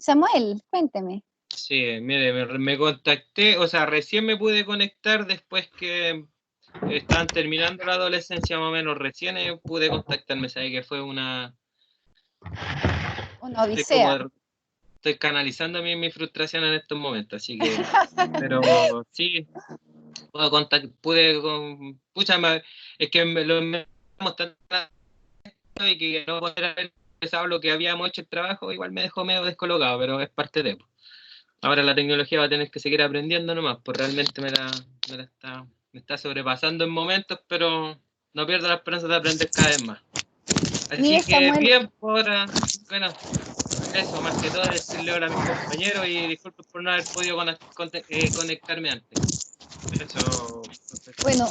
Samuel, cuénteme. Sí, mire, me contacté, o sea, recién me pude conectar después que estaban terminando la adolescencia más o menos, recién pude contactarme, sabía que fue una... Una Estoy como, odisea. estoy canalizando mi frustración en estos momentos, así que, pero sí, pucha, es que me tanto y que no poder haber empezado lo que habíamos hecho el trabajo, igual me dejó medio descolocado, pero es parte de... Ahora la tecnología va a tener que seguir aprendiendo nomás, pues realmente me está sobrepasando en momentos, pero no pierdo la esperanza de aprender cada vez más. Mire, Así que Samuel, bien, por ahora, bueno, eso, más que todo decirle hola a mis compañeros y disculpen por no haber podido conectarme antes. Eso, bueno,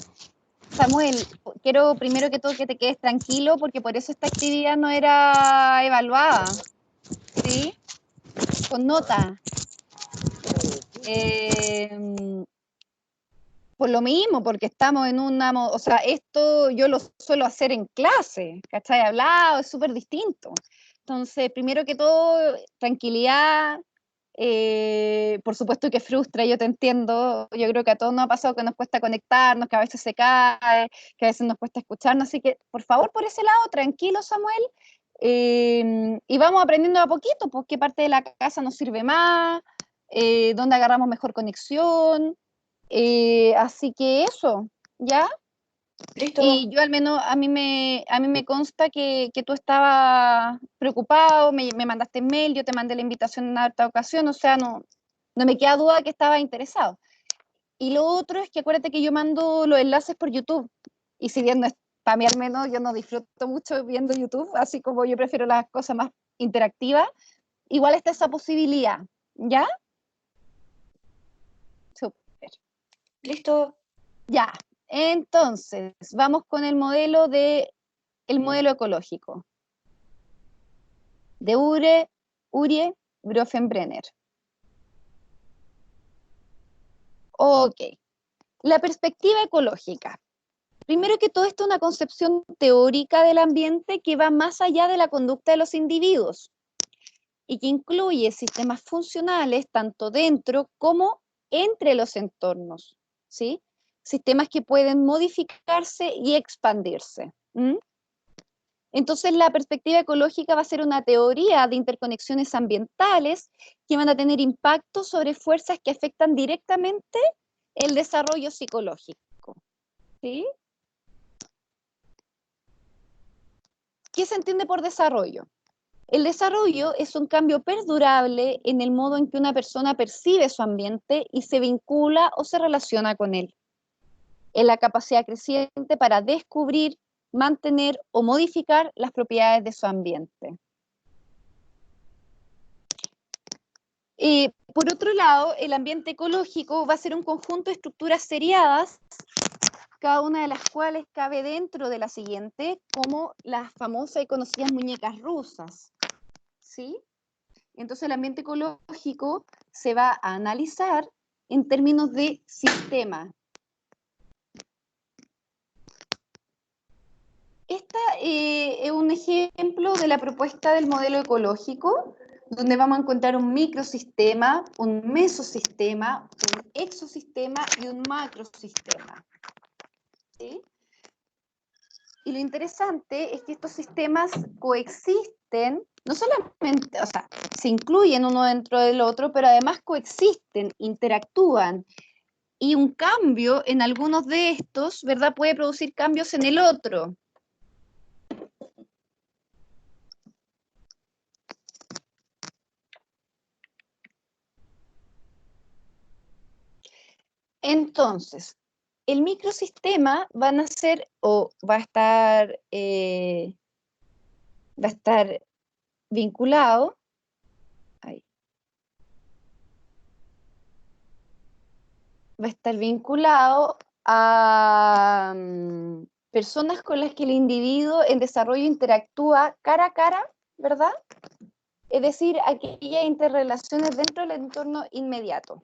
Samuel, quiero primero que todo que te quedes tranquilo porque por eso esta actividad no era evaluada, ¿sí? Con nota. Eh, por lo mismo, porque estamos en o sea, esto yo lo suelo hacer en clase, ¿cachai? Hablado, es súper distinto. Entonces, primero que todo, tranquilidad, por supuesto que frustra, yo te entiendo, yo creo que a todos nos ha pasado que nos cuesta conectarnos, que a veces se cae, que a veces nos cuesta escucharnos, así que por favor por ese lado, tranquilo Samuel, y vamos aprendiendo a poquito, pues qué parte de la casa nos sirve más, dónde agarramos mejor conexión, así que eso, ¿ya? Listo. Y yo al menos, a mí me consta que tú estabas preocupado, me mandaste mail, yo te mandé la invitación en otra ocasión, o sea, no me queda duda que estabas interesado. Y lo otro es que acuérdate que yo mando los enlaces por YouTube, y si bien no es, para mí al menos yo no disfruto mucho viendo YouTube, así como yo prefiero las cosas más interactivas, igual está esa posibilidad, ¿ya? Súper. Listo. Ya, entonces, vamos con el modelo ecológico de Urie Grofenbrenner. Ok, la perspectiva ecológica. Primero que todo, esto es una concepción teórica del ambiente que va más allá de la conducta de los individuos y que incluye sistemas funcionales tanto dentro como entre los entornos, ¿sí? Sistemas que pueden modificarse y expandirse. Entonces, la perspectiva ecológica va a ser una teoría de interconexiones ambientales que van a tener impacto sobre fuerzas que afectan directamente el desarrollo psicológico. ¿Sí? ¿Qué se entiende por desarrollo? El desarrollo es un cambio perdurable en el modo en que una persona percibe su ambiente y se vincula o se relaciona con él. Es la capacidad creciente para descubrir, mantener o modificar las propiedades de su ambiente. Por otro lado, el ambiente ecológico va a ser un conjunto de estructuras seriadas, cada una de las cuales cabe dentro de la siguiente, como las famosas y conocidas muñecas rusas. ¿Sí? Entonces el ambiente ecológico se va a analizar en términos de sistema. Esta es un ejemplo de la propuesta del modelo ecológico, donde vamos a encontrar un microsistema, un mesosistema, un exosistema y un macrosistema. ¿Sí? Y lo interesante es que estos sistemas coexisten, no solamente, o sea, se incluyen uno dentro del otro, pero además coexisten, interactúan. Y un cambio en algunos de estos, ¿verdad?, puede producir cambios en el otro. Entonces, el microsistema van a ser, o va a estar vinculado, ahí, va a estar vinculado a personas con las que el individuo en desarrollo interactúa cara a cara, ¿verdad? Es decir, aquellas interrelaciones dentro del entorno inmediato.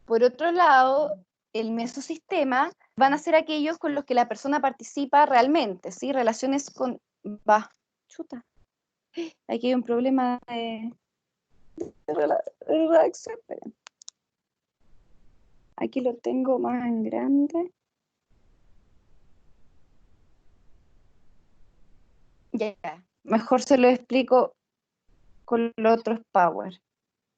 Por otro lado, el mesosistema van a ser aquellos con los que la persona participa realmente, ¿sí? Relaciones con... Va, chuta. Aquí hay un problema de redacción. Esperen. Aquí lo tengo más en grande. Ya, mejor se lo explico con los otros Power.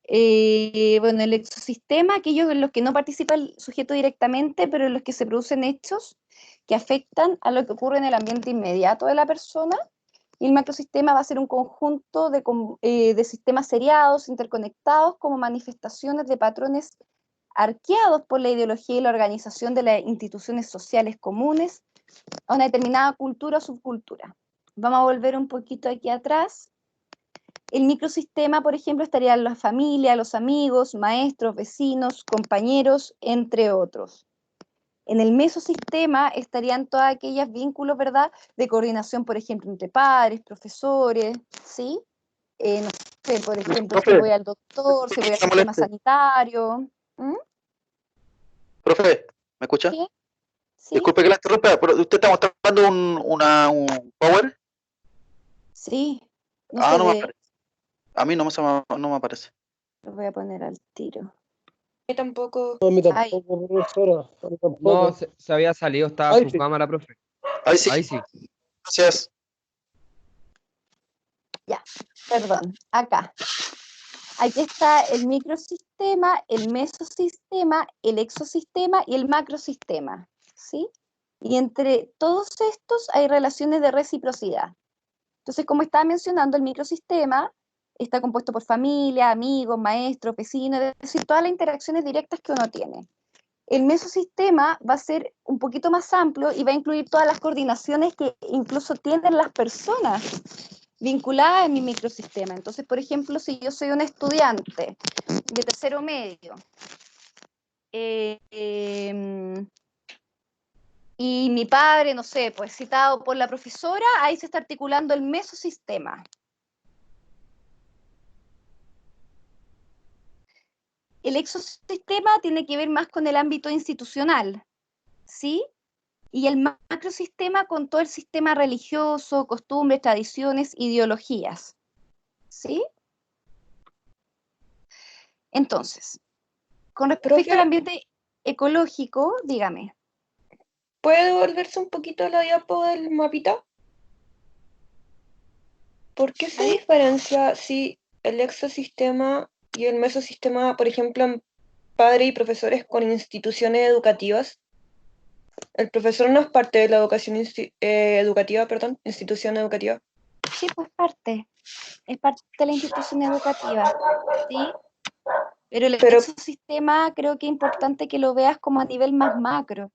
Bueno, el exosistema, aquellos en los que no participa el sujeto directamente, pero en los que se producen hechos que afectan a lo que ocurre en el ambiente inmediato de la persona. Y el macrosistema va a ser un conjunto de sistemas seriados, interconectados, como manifestaciones de patrones arqueados por la ideología y la organización de las instituciones sociales comunes a una determinada cultura o subcultura. Vamos a volver un poquito aquí atrás. El microsistema, por ejemplo, estarían la familia, los amigos, maestros, vecinos, compañeros, entre otros. En el mesosistema estarían todos aquellos vínculos, ¿verdad?, de coordinación, por ejemplo, entre padres, profesores, ¿sí? No sé, por ejemplo, si voy al doctor, si voy al sistema sanitario. ¿Mm? Profe, ¿me escucha? ¿Sí? ¿Sí? Disculpe que la interrumpa, pero usted está mostrando un power. Sí. No se No me ve. aparece. A mí no me aparece. Lo voy a poner al tiro. Yo tampoco. No, a mí Ay. tampoco, profesora. A mí tampoco. No, se había salido, estaba Ahí su sí. cámara, profe. Ahí sí, Ahí sí. gracias. Ya, perdón. Acá. Aquí está el microsistema, el mesosistema, el exosistema y el macrosistema, ¿sí? Y entre todos estos hay relaciones de reciprocidad. Entonces, como estaba mencionando, el microsistema está compuesto por familia, amigos, maestros, vecinos, es decir, todas las interacciones directas que uno tiene. El mesosistema va a ser un poquito más amplio y va a incluir todas las coordinaciones que incluso tienen las personas vinculadas en mi microsistema. Entonces, por ejemplo, si yo soy un estudiante de tercero medio y mi padre, no sé, pues citado por la profesora, ahí se está articulando el mesosistema. El exosistema tiene que ver más con el ámbito institucional, ¿sí? Y el macrosistema con todo el sistema religioso, costumbres, tradiciones, ideologías, ¿sí? Entonces, con respecto al ambiente ecológico, dígame. ¿Puede devolverse un poquito la diapo del mapita? ¿Por qué se diferencia si el exosistema y el mesosistema, por ejemplo, en padres y profesores con instituciones educativas? El profesor no es parte de la educación educativa, perdón, institución educativa. Sí, pues es parte de la institución educativa, ¿sí? Pero el exosistema creo que es importante que lo veas como a nivel más macro.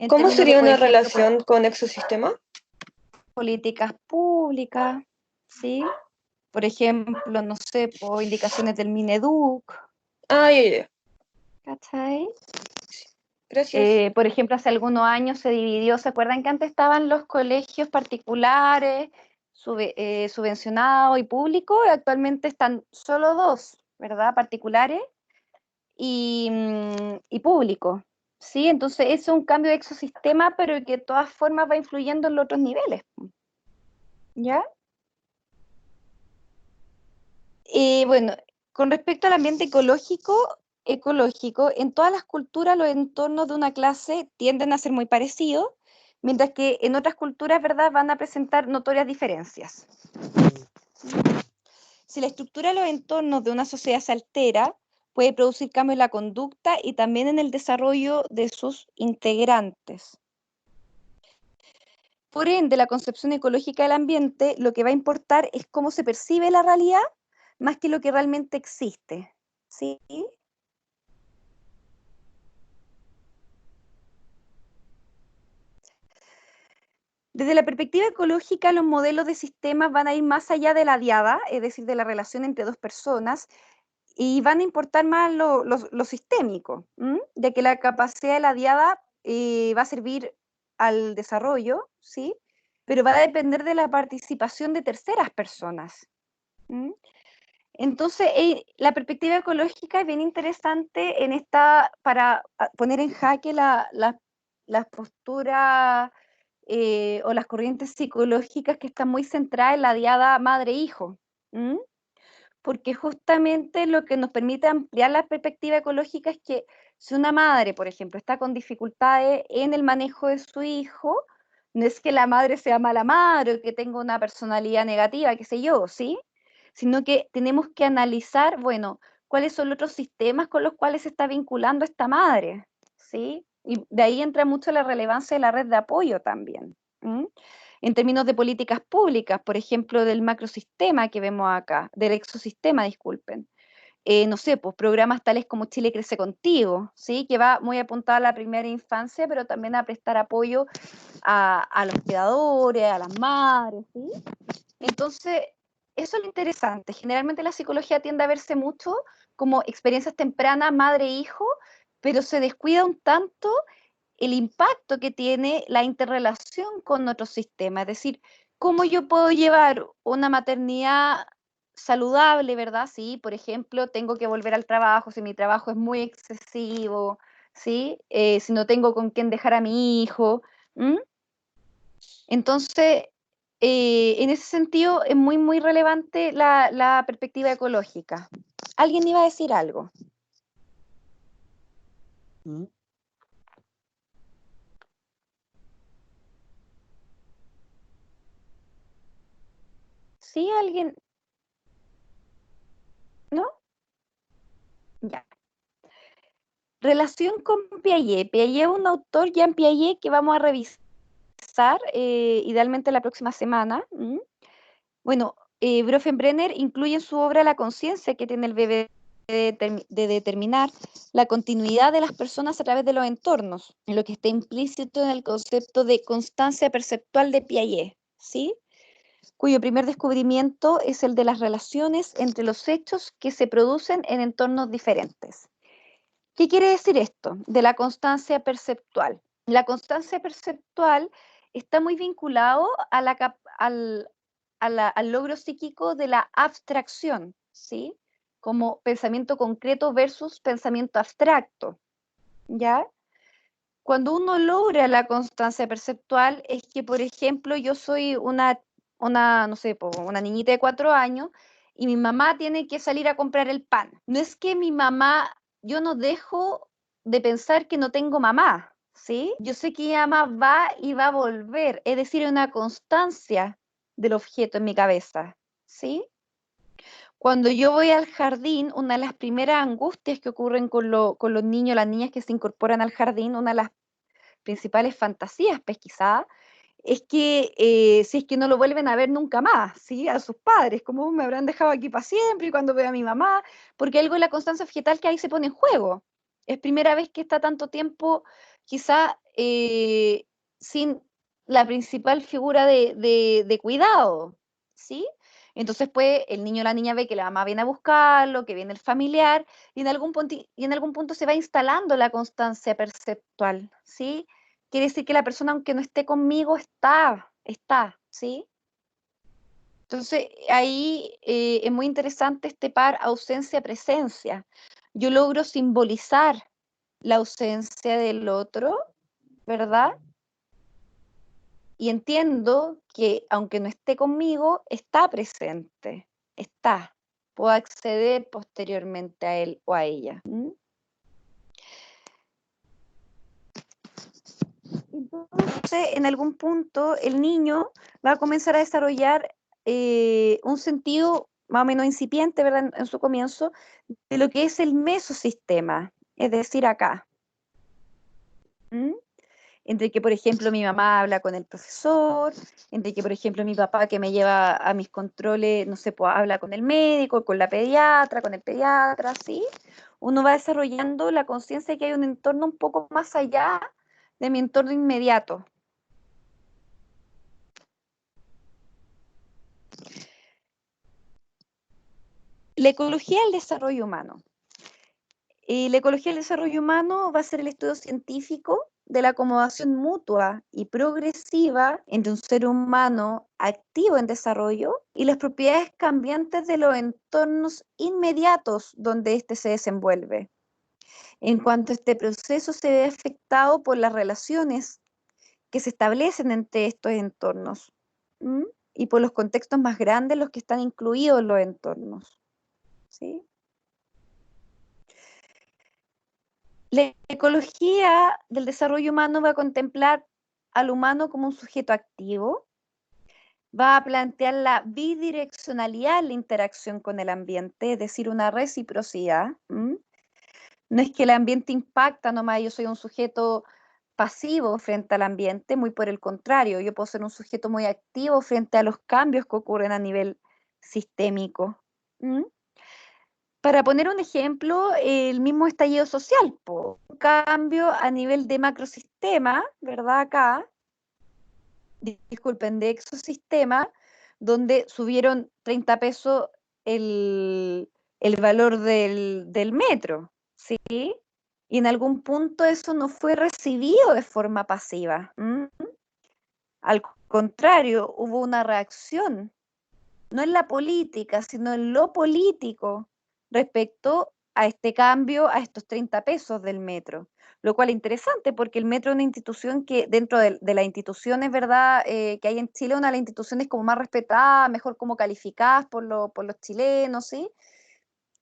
¿Cómo sería por una ejemplo, relación con exosistema? Políticas públicas, ¿sí? Por ejemplo, no sé, por indicaciones del Mineduc. Ya. ¿Cachai? Gracias. Por ejemplo, hace algunos años se dividió, ¿se acuerdan que antes estaban los colegios particulares, subvencionados y públicos? Y actualmente están solo dos, ¿verdad? Particulares y públicos. ¿Sí? Entonces, eso es un cambio de exosistema, pero que de todas formas va influyendo en los otros niveles. ¿Ya? Bueno, con respecto al ambiente ecológico, en todas las culturas los entornos de una clase tienden a ser muy parecidos, mientras que en otras culturas, ¿verdad?, van a presentar notorias diferencias. Si la estructura de los entornos de una sociedad se altera, puede producir cambios en la conducta y también en el desarrollo de sus integrantes. Por ende, la concepción ecológica del ambiente lo que va a importar es cómo se percibe la realidad más que lo que realmente existe. ¿Sí? Desde la perspectiva ecológica, los modelos de sistemas van a ir más allá de la diada, es decir, de la relación entre dos personas, y van a importar más lo sistémico, de que la capacidad de la diada va a servir al desarrollo, ¿sí? Pero va a depender de la participación de terceras personas. Entonces, la perspectiva ecológica es bien interesante para poner en jaque las posturas o las corrientes psicológicas que están muy centradas en la diada madre-hijo, porque justamente lo que nos permite ampliar la perspectiva ecológica es que si una madre, por ejemplo, está con dificultades en el manejo de su hijo, no es que la madre sea mala madre o que tenga una personalidad negativa, qué sé yo, ¿sí? Sino que tenemos que analizar, bueno, cuáles son los otros sistemas con los cuales se está vinculando esta madre, ¿sí? Y de ahí entra mucho la relevancia de la red de apoyo también. En términos de políticas públicas, por ejemplo, del macrosistema que vemos acá, del exosistema, disculpen. No sé, pues programas tales como Chile Crece Contigo, ¿sí? Que va muy apuntado a la primera infancia, pero también a prestar apoyo a los cuidadores, a las madres, ¿sí? Entonces, eso es lo interesante. Generalmente la psicología tiende a verse mucho como experiencias tempranas, madre-hijo, pero se descuida un tanto el impacto que tiene la interrelación con otro sistema. Es decir, cómo yo puedo llevar una maternidad saludable, ¿verdad? Sí, por ejemplo, tengo que volver al trabajo, si mi trabajo es muy excesivo, ¿sí? Si no tengo con quién dejar a mi hijo. Entonces, en ese sentido, es muy, muy relevante la perspectiva ecológica. ¿Alguien iba a decir algo? ¿Mm? ¿Sí? ¿Alguien? ¿No? Ya. Relación con Piaget. Piaget es un autor, Jean Piaget, que vamos a revisar idealmente la próxima semana. Bueno, Bronfenbrenner incluye en su obra la conciencia que tiene el bebé de determinar la continuidad de las personas a través de los entornos, lo que está implícito en el concepto de constancia perceptual de Piaget, ¿sí? Cuyo primer descubrimiento es el de las relaciones entre los hechos que se producen en entornos diferentes. ¿Qué quiere decir esto de la constancia perceptual? La constancia perceptual está muy vinculado a al logro psíquico de la abstracción, ¿sí? Como pensamiento concreto versus pensamiento abstracto, ¿ya? Cuando uno logra la constancia perceptual es que, por ejemplo, yo soy no sé, una niñita de 4 años y mi mamá tiene que salir a comprar el pan. No es que yo no dejo de pensar que no tengo mamá, ¿sí? Yo sé que mi mamá va y va a volver, es decir, una constancia del objeto en mi cabeza, ¿sí? Cuando yo voy al jardín, una de las primeras angustias que ocurren con los niños, las niñas que se incorporan al jardín, una de las principales fantasías pesquisadas, es que si es que no lo vuelven a ver nunca más, ¿sí? A sus padres, como me habrán dejado aquí para siempre y cuando veo a mi mamá, porque algo de la constancia vegetal que ahí se pone en juego. Es primera vez que está tanto tiempo quizá sin la principal figura de cuidado, ¿sí? Entonces, pues, el niño o la niña ve que la mamá viene a buscarlo, que viene el familiar, y en algún punto se va instalando la constancia perceptual, ¿sí? Quiere decir que la persona, aunque no esté conmigo, está, ¿sí? Entonces, ahí es muy interesante este par ausencia-presencia. Yo logro simbolizar la ausencia del otro, ¿verdad? Y entiendo que, aunque no esté conmigo, está presente, está. Puedo acceder posteriormente a él o a ella. Entonces, en algún punto, el niño va a comenzar a desarrollar un sentido más o menos incipiente, ¿verdad? En su comienzo, de lo que es el mesosistema, es decir, acá. Entre que, por ejemplo, mi mamá habla con el profesor, entre que, por ejemplo, mi papá que me lleva a mis controles, no sé, pues habla con el médico, con la pediatra, con el pediatra, ¿sí? Uno va desarrollando la conciencia de que hay un entorno un poco más allá de mi entorno inmediato. La ecología del desarrollo humano. La ecología del desarrollo humano va a ser el estudio científico de la acomodación mutua y progresiva entre un ser humano activo en desarrollo y las propiedades cambiantes de los entornos inmediatos donde éste se desenvuelve. En cuanto este proceso se ve afectado por las relaciones que se establecen entre estos entornos, ¿m? Y por los contextos más grandes los que están incluidos en los entornos, ¿sí? La ecología del desarrollo humano va a contemplar al humano como un sujeto activo, va a plantear la bidireccionalidad en la interacción con el ambiente, es decir, una reciprocidad. No es que el ambiente impacta nomás, yo soy un sujeto pasivo frente al ambiente, muy por el contrario, yo puedo ser un sujeto muy activo frente a los cambios que ocurren a nivel sistémico. ¿Mm? Para poner un ejemplo, el mismo estallido social, po, un cambio a nivel de macrosistema, ¿verdad? Acá, disculpen, de exosistema, donde subieron 30 pesos el valor del metro, ¿sí? Y en algún punto eso no fue recibido de forma pasiva. Al contrario, hubo una reacción, no en la política, sino en lo político, respecto a este cambio, a estos 30 pesos del metro. Lo cual es interesante porque el metro es una institución que dentro de las instituciones, ¿verdad?, que hay en Chile, una de las instituciones como más respetadas, mejor como calificadas por los chilenos, ¿sí?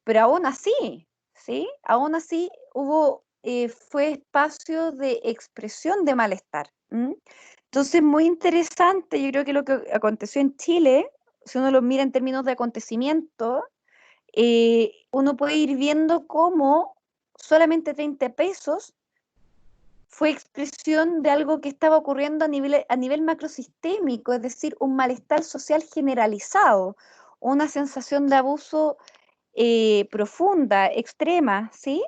Pero aún así, ¿sí? Aún así fue espacio de expresión de malestar. Entonces, muy interesante, yo creo que lo que aconteció en Chile, si uno lo mira en términos de acontecimiento, uno puede ir viendo cómo solamente 30 pesos fue expresión de algo que estaba ocurriendo a nivel macrosistémico, es decir, un malestar social generalizado, una sensación de abuso profunda, extrema, ¿sí?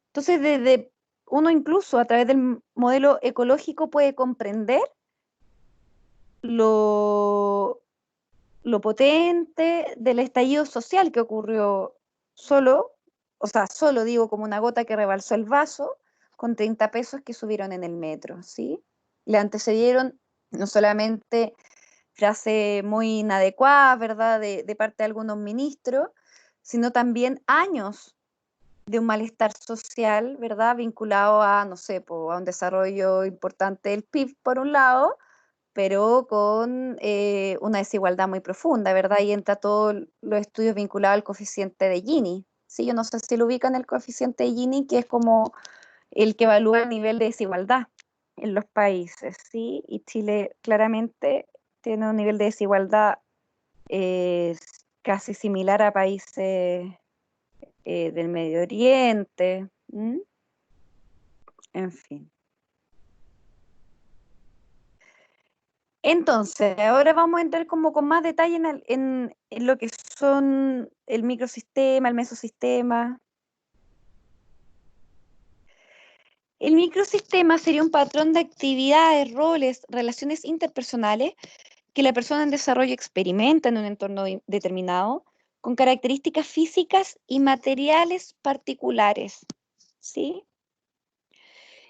Entonces, desde uno incluso a través del modelo ecológico puede comprender lo potente del estallido social que ocurrió solo, o sea, solo digo como una gota que rebalsó el vaso, con 30 pesos que subieron en el metro, ¿sí? Le antecedieron no solamente frases muy inadecuadas, ¿verdad?, de parte de algunos ministros, sino también años de un malestar social, ¿verdad?, vinculado a, no sé, a un desarrollo importante del PIB, por un lado, pero con una desigualdad muy profunda, ¿verdad? Y entra todos los estudios vinculados al coeficiente de Gini. Sí, yo no sé si lo ubican el coeficiente de Gini, que es como el que evalúa el nivel de desigualdad en los países, ¿sí? Y Chile claramente tiene un nivel de desigualdad casi similar a países del Medio Oriente, en fin. Entonces, ahora vamos a entrar como con más detalle en lo que son el microsistema, el mesosistema. El microsistema sería un patrón de actividades, roles, relaciones interpersonales que la persona en desarrollo experimenta en un entorno determinado, con características físicas y materiales particulares, ¿sí?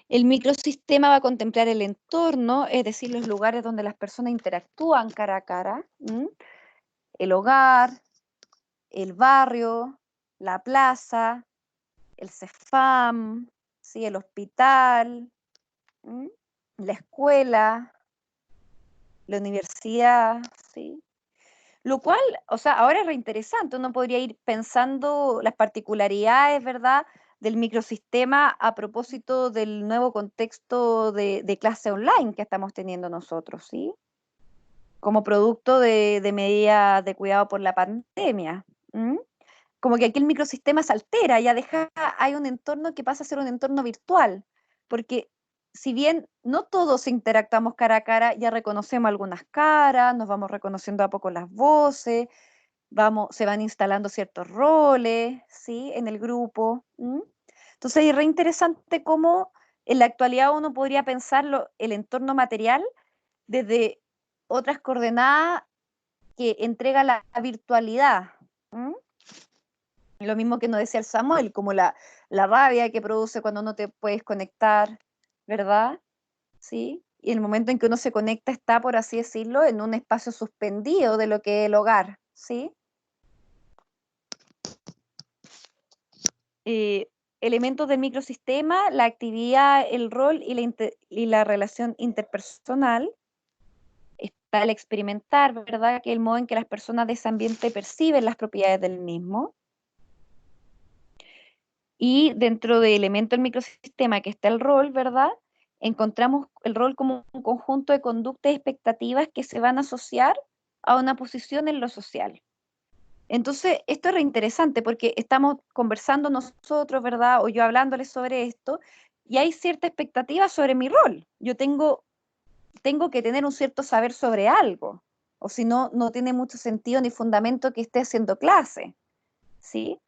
El microsistema va a contemplar el entorno, es decir, los lugares donde las personas interactúan cara a cara, el hogar, el barrio, la plaza, el CEFAM, ¿sí?, el hospital, la escuela, la universidad, ¿sí? Lo cual, o sea, ahora es reinteresante, uno podría ir pensando las particularidades, ¿verdad?, del microsistema a propósito del nuevo contexto de clase online que estamos teniendo nosotros, ¿sí? Como producto de medidas de cuidado por la pandemia. Como que aquí el microsistema se altera, hay un entorno que pasa a ser un entorno virtual, porque si bien no todos interactuamos cara a cara, ya reconocemos algunas caras, nos vamos reconociendo a poco las voces, se van instalando ciertos roles, ¿sí?, en el grupo. Entonces es re interesante cómo en la actualidad uno podría pensar el entorno material desde otras coordenadas que entrega la virtualidad. Lo mismo que nos decía el Samuel, como la rabia que produce cuando no te puedes conectar, ¿verdad? ¿Sí? Y el momento en que uno se conecta está, por así decirlo, en un espacio suspendido de lo que es el hogar, ¿sí? elementos del microsistema, la actividad, el rol y la relación interpersonal. Está el experimentar, ¿verdad? Que es el modo en que las personas de ese ambiente perciben las propiedades del mismo. Y dentro del elemento del microsistema que está el rol, ¿verdad? Encontramos el rol como un conjunto de conductas y expectativas que se van a asociar a una posición en lo social. Entonces, esto es reinteresante porque estamos conversando nosotros, ¿verdad? O yo hablándoles sobre esto, y hay cierta expectativa sobre mi rol. Yo tengo que tener un cierto saber sobre algo, o si no, no tiene mucho sentido ni fundamento que esté haciendo clase, ¿sí?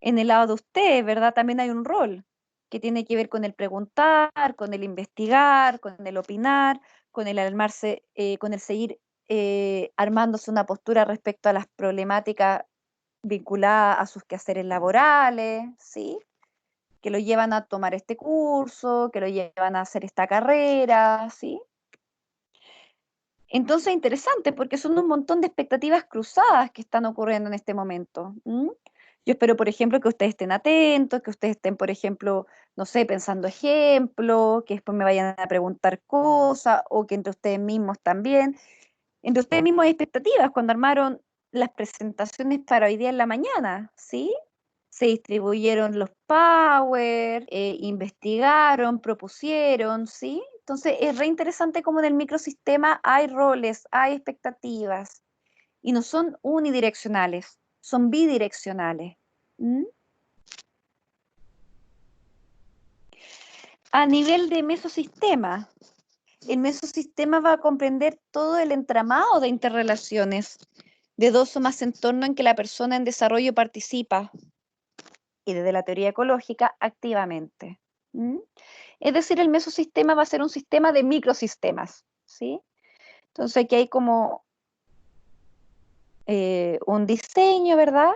En el lado de ustedes, ¿verdad? También hay un rol que tiene que ver con el preguntar, con el investigar, con el opinar, con el armarse, con el seguir armándose una postura respecto a las problemáticas vinculadas a sus quehaceres laborales, ¿sí? Que lo llevan a tomar este curso, que lo llevan a hacer esta carrera, ¿sí? Entonces, interesante, porque son un montón de expectativas cruzadas que están ocurriendo en este momento. Yo espero, por ejemplo, que ustedes estén atentos, que ustedes estén, por ejemplo, no sé, pensando ejemplos, que después me vayan a preguntar cosas, o que entre ustedes mismos también. Entre ustedes mismos hay expectativas cuando armaron las presentaciones para hoy día en la mañana, ¿sí? Se distribuyeron los power, investigaron, propusieron, ¿sí? Entonces es re interesante cómo en el microsistema hay roles, hay expectativas, y no son unidireccionales, son bidireccionales. ¿Mm? A nivel de mesosistema, el mesosistema va a comprender todo el entramado de interrelaciones de dos o más entornos en que la persona en desarrollo participa, y desde la teoría ecológica, activamente. ¿Mm? Es decir, el mesosistema va a ser un sistema de microsistemas, ¿sí? Entonces aquí hay como un diseño, ¿verdad?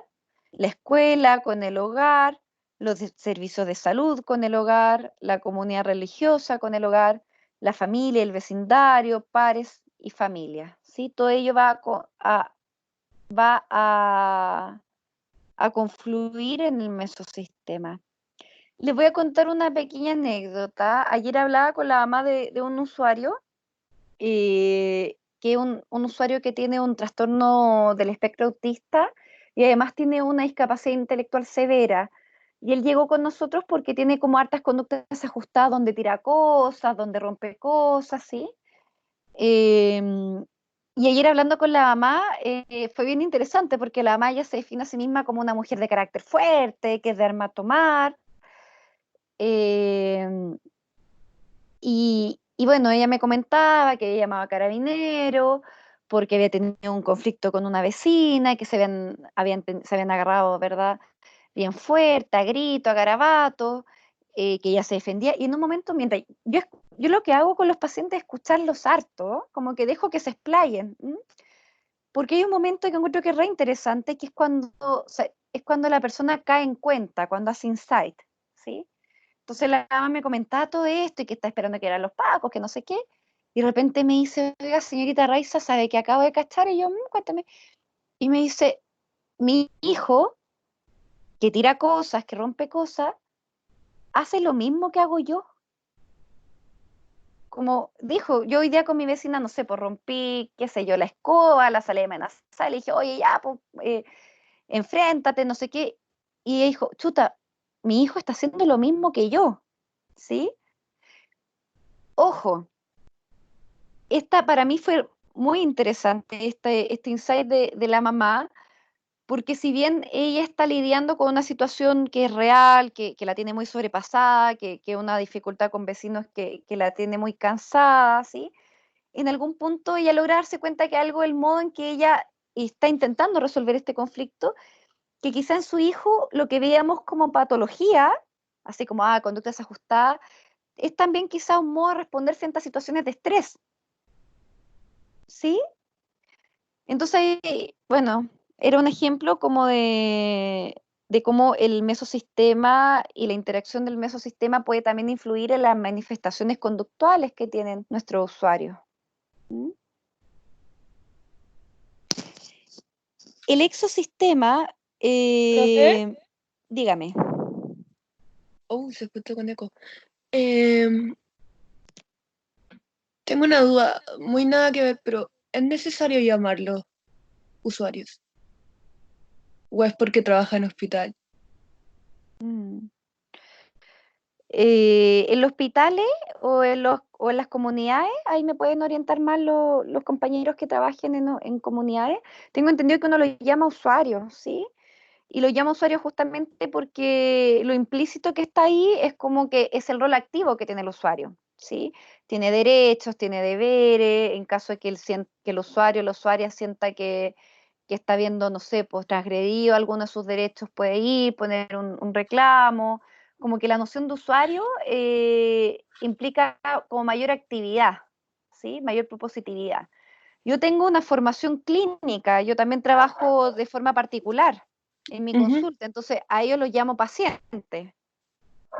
La escuela con el hogar, los servicios de salud con el hogar, la comunidad religiosa con el hogar, la familia, el vecindario, pares y familia, ¿sí? Todo ello va a confluir en el mesosistema. Les voy a contar una pequeña anécdota. Ayer hablaba con la mamá de un usuario, que es un usuario que tiene un trastorno del espectro autista y además tiene una discapacidad intelectual severa. Y él llegó con nosotros porque tiene como hartas conductas desajustadas, donde tira cosas, donde rompe cosas, ¿sí? Y ayer hablando con la mamá, fue bien interesante porque la mamá ya se define a sí misma como una mujer de carácter fuerte, que es de arma tomar. Eh, y bueno, ella me comentaba que ella llamaba a carabinero porque había tenido un conflicto con una vecina y que se habían agarrado, ¿verdad? Bien fuerte, a grito, a garabato, que ella se defendía. Y en un momento, mientras yo lo que hago con los pacientes es escucharlos harto, como que dejo que se explayen, porque hay un momento que encuentro que es re interesante, que es cuando la persona cae en cuenta, cuando hace insight, ¿sí? Entonces la mamá me comentaba todo esto y que está esperando que eran los pacos, que no sé qué. Y de repente me dice, oiga, señorita Raiza, ¿sabe que acabo de cachar? Y yo, cuéntame. Y me dice, mi hijo, que tira cosas, que rompe cosas, hace lo mismo que hago yo. Como dijo, yo hoy día con mi vecina, no sé, pues rompí, qué sé yo, la escoba, la salí de amenazar, le dije, oye, ya, pues, enfréntate, no sé qué. Y ella dijo, chuta, mi hijo está haciendo lo mismo que yo, ¿sí? Ojo, esta para mí fue muy interesante, este insight de la mamá, porque si bien ella está lidiando con una situación que es real, que la tiene muy sobrepasada, que una dificultad con vecinos que la tiene muy cansada, ¿sí? En algún punto ella logra darse cuenta que algo del modo en que ella está intentando resolver este conflicto, que quizá en su hijo lo que veíamos como patología, así como conducta desajustada, es también quizá un modo de responder frente a situaciones de estrés, ¿sí? Entonces, bueno, era un ejemplo como de cómo el mesosistema y la interacción del mesosistema puede también influir en las manifestaciones conductuales que tienen nuestros usuarios. ¿Mm? El exosistema, ¿Profe? dígame. Oh, se escuchó con eco. Em, Tengo una duda, muy nada que ver, pero ¿es necesario llamarlos usuarios? ¿O es porque trabaja en hospital? Mm. En los hospitales o en las comunidades, ahí me pueden orientar más los compañeros que trabajen en comunidades. Tengo entendido que uno lo llama usuario, ¿sí? Y lo llama usuario justamente porque lo implícito que está ahí es como que es el rol activo que tiene el usuario, ¿sí? Tiene derechos, tiene deberes, en caso de que que el usuario o la usuaria sienta que está viendo, no sé, pues transgredido alguno de sus derechos, puede ir, poner un reclamo, como que la noción de usuario implica como mayor actividad, ¿sí? Mayor propositividad. Yo tengo una formación clínica, yo también trabajo de forma particular en mi Ujú, consulta, entonces a ellos los llamo pacientes,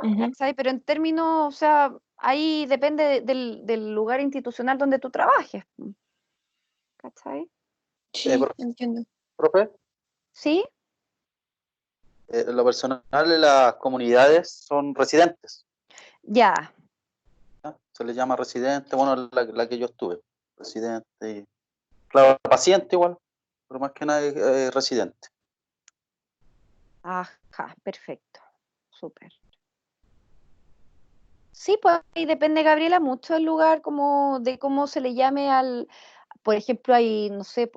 ujú. ¿cachai? Pero en términos, o sea, ahí depende del lugar institucional donde tú trabajes, ¿cachai? Sí, Profe, entiendo. profe, ¿Sí? en lo personal, las comunidades son residentes, Ya, ¿ya? Se les llama residente, bueno, la que yo estuve, residente, y, claro, paciente igual, pero más que nada es residente. ajá, perfecto, súper. Sí, pues ahí depende, Gabriela, mucho del lugar, como de cómo se le llame por ejemplo, hay, no sé,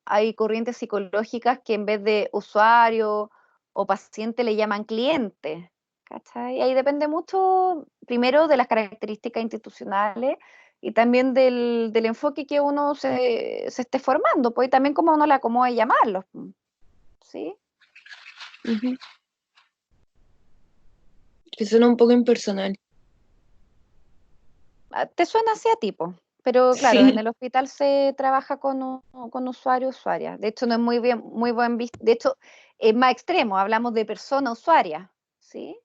hay corrientes psicológicas que en vez de usuario o paciente le llaman cliente, ¿cachai? Ahí depende mucho, primero, de las características institucionales y también del enfoque que uno se esté formando, pues y también cómo uno le acomode llamarlos, ¿sí? Ujú. Que suena un poco impersonal. ¿Te suena así a tipo? Pero claro, en Sí. el hospital se trabaja con usuario, usuaria. De hecho, no es muy buen visto. De hecho, es más extremo, hablamos de persona usuaria, ¿sí?